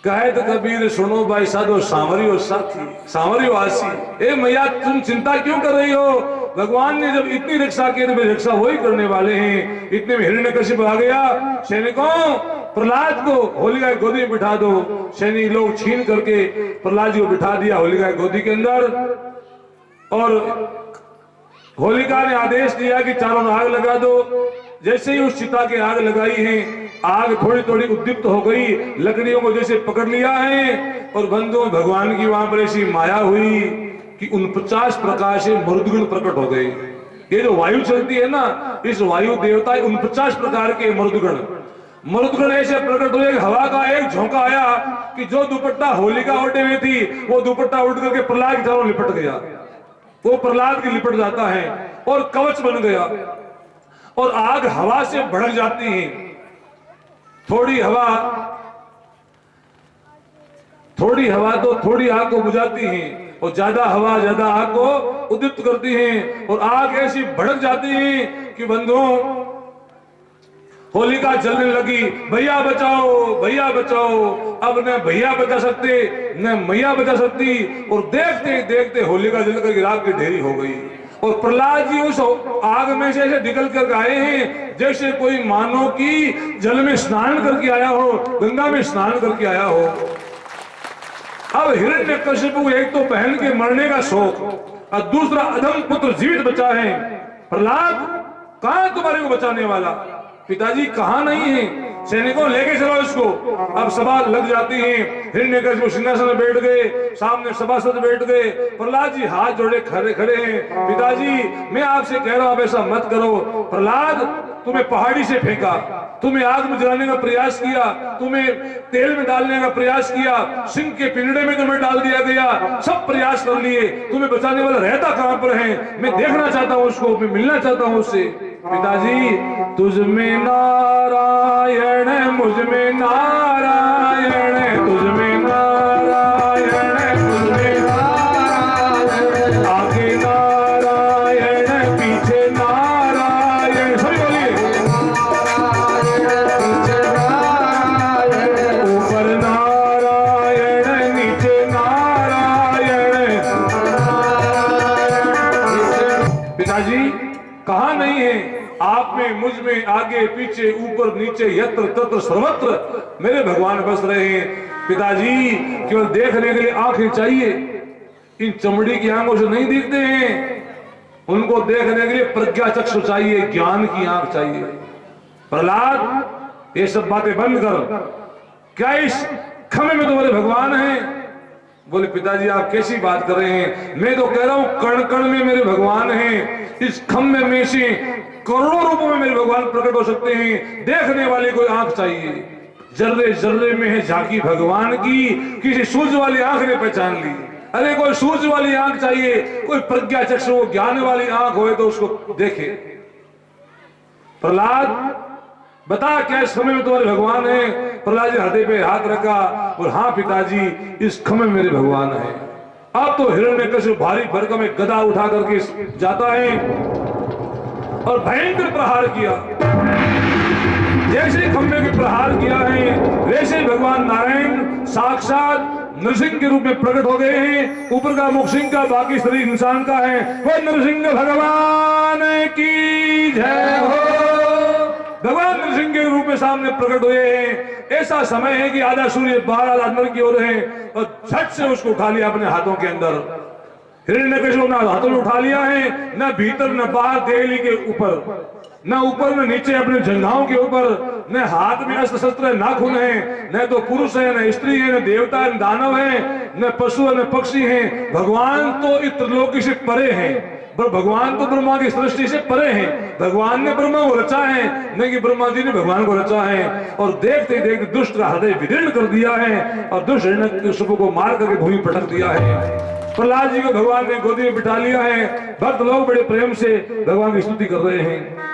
कहे तो कबीर सुनो भाई साधो सांवरियो साथी सांवरियो आसी। ए मैया तुम चिंता क्यों कर रही हो? भगवान ने जब इतनी रक्षा की तो रक्षा वही करने वाले हैं। इतने में हिरण्यकशिप आ गया। सैनिकों प्रहलाद को होलिका की गोदी में बिठा दो। सैनिक लोग छीन करके प्रहलाद जी को बिठा दिया होलिका की गोदी के अंदर। और होलिका ने आदेश दिया कि चारों आग लगा दो। जैसे ही उस चिता के आग लगाई है, आग थोड़ी थोड़ी उद्दीप्त हो गई, लकड़ियों को जैसे पकड़ लिया है। और बंधुओं भगवान की वहां पर ऐसी माया हुई कि 49 प्रकार से मरुदगुण प्रकट हो गए। ये जो वायु चलती है ना, इस वायु देवता 49 प्रकार के मरुदगुण ऐसे प्रकट हुए। हवा का एक झोंका आया कि जो दुपट्टा होलिका ओढ़े हुई थी वो दुपट्टा उड़ करके प्रहलाद की चारों लिपट गया। वो प्रहलाद की लिपट जाता है और कवच बन गया। और आग हवा से भड़क जाती है। थोड़ी हवा तो थोड़ी आग को बुझाती है और ज्यादा हवा ज्यादा आग को उद्दीप्त करती है। और आग ऐसी भड़क जाती है कि बंधुओं होलिका जलने लगी। भैया बचाओ। अब न भैया बचा सकते न मैया बचा सकती। और देखते देखते होलिका जलकर राख की ढेरी हो गई। और प्रहलाद जी उस आग में से ऐसे निकल कर आए हैं जैसे कोई मानो कि जल में स्नान करके आया हो, गंगा में स्नान करके आया हो। अब हिरण्यकशिपु एक तो बहन के मरने का शोक और दूसरा अधम पुत्र जीवित बचा है। प्रहलाद कहां है तुम्हारे को बचाने वाला? पिताजी कहां नहीं है? सैनिकों लेके चलो इसको। अब सभा लग जाती है। हिरण्यकशिपु सिंहासन में बैठ गए, सामने सभासद बैठ गए। प्रहलाद जी हाथ जोड़े खड़े हैं। पिताजी मैं आपसे कह रहा हूं, आप ऐसा मत करो। प्रहलाद तुम्हें पहाड़ी से फेंका, तुम्हें आग में जलाने का प्रयास किया, तुम्हें तेल में डालने का प्रयास किया, सिंह के पिंजड़े में तुम्हें डाल दिया गया, सब प्रयास कर लिए। तुम्हें बचाने वाला रहता कहां पर है? मैं देखना चाहता हूं उसको, मैं मिलना चाहता हूं उससे। पिताजी तुझ में नारायण मुझ में नारायण, तुझ में नारायण तुझ में नारायण, आगे नारायण पीछे नारायण। सभी बोलिए ऊपर नारायण नीचे नारायण। पिताजी कहां नहीं है? आप में मुझ में आगे पीछे ऊपर नीचे यत्र तत्र सर्वत्र मेरे भगवान बस रहे हैं। पिताजी केवल देखने के लिए आंखें चाहिए, इन चमड़ी की आंखों से नहीं दिखते हैं। उनको देखने के लिए प्रज्ञा चक्षु चाहिए, ज्ञान की आंख चाहिए। प्रहलाद ये सब बातें बंद कर। क्या इस खम्भे में तुम्हारे भगवान हैं? बोले पिताजी आप कैसी बात कर रहे हैं? मैं तो कह रहा हूं कण कण में मेरे भगवान हैं। इस खम्भे में से करोड़ों रूपों में मेरे भगवान प्रकट हो सकते हैं। देखने वाली कोई आंख चाहिए। जर्रे जर्रे में है झांकी भगवान की, किसी सूझ वाली आंख ने पहचान ली। अरे कोई सूझ वाली आंख चाहिए, कोई प्रज्ञा चक्षु ज्ञान वाली आंख होए तो उसको देखे। प्रहलाद बता क्या इस खम्भे में तुम्हारे भगवान है? प्रहलाद जी हृदय पे हाथ रखा और हाँ पिताजी इस खम्भे में मेरे भगवान है। अब तो हिरण्यकशिपु भारी भरकम में गदा उठा करके जाता है और भयंकर प्रहार किया। जैसे खंबे के प्रहार किया है वैसे भगवान नारायण साक्षात नरसिंह के रूप में प्रकट हो गए हैं। ऊपर का मुख सिंह का, बाकी शरीर इंसान का है। वो नरसिंह भगवान की जय हो। भगवान नरसिंह के रूप में सामने प्रकट हुए हैं। ऐसा समय है कि आधा सूर्य बाहर आधा अंदर की ओर है और झट से उसको उठा लिया अपने हाथों के अंदर। हिरण्यकशिपु ने हाथों में उठा लिया है, न भीतर न बाहर देहली के ऊपर, न ऊपर न नीचे अपने जंघाओं के ऊपर, न हाथ में अस्त्र शस्त्र नाखून है, न तो पुरुष है न स्त्री है, न देवता है न दानव है, न पशु है न पक्षी है। भगवान तो इस त्रिलोकी से परे हैं, पर भगवान तो ब्रह्मा की सृष्टि से परे हैं। भगवान ने ब्रह्मा को रचा है, न कि ब्रह्मा जी ने भगवान को रचा है। और देखते देखते दुष्ट का हृदय विदीर्ण कर दिया है और दुष्ट हिरण्यकशिपु को मार करके भूमि पटक दिया है। प्रहलाद जी को भगवान ने गोदी में बिठा लिया है। भक्त लोग बड़े प्रेम से भगवान की स्तुति कर रहे हैं।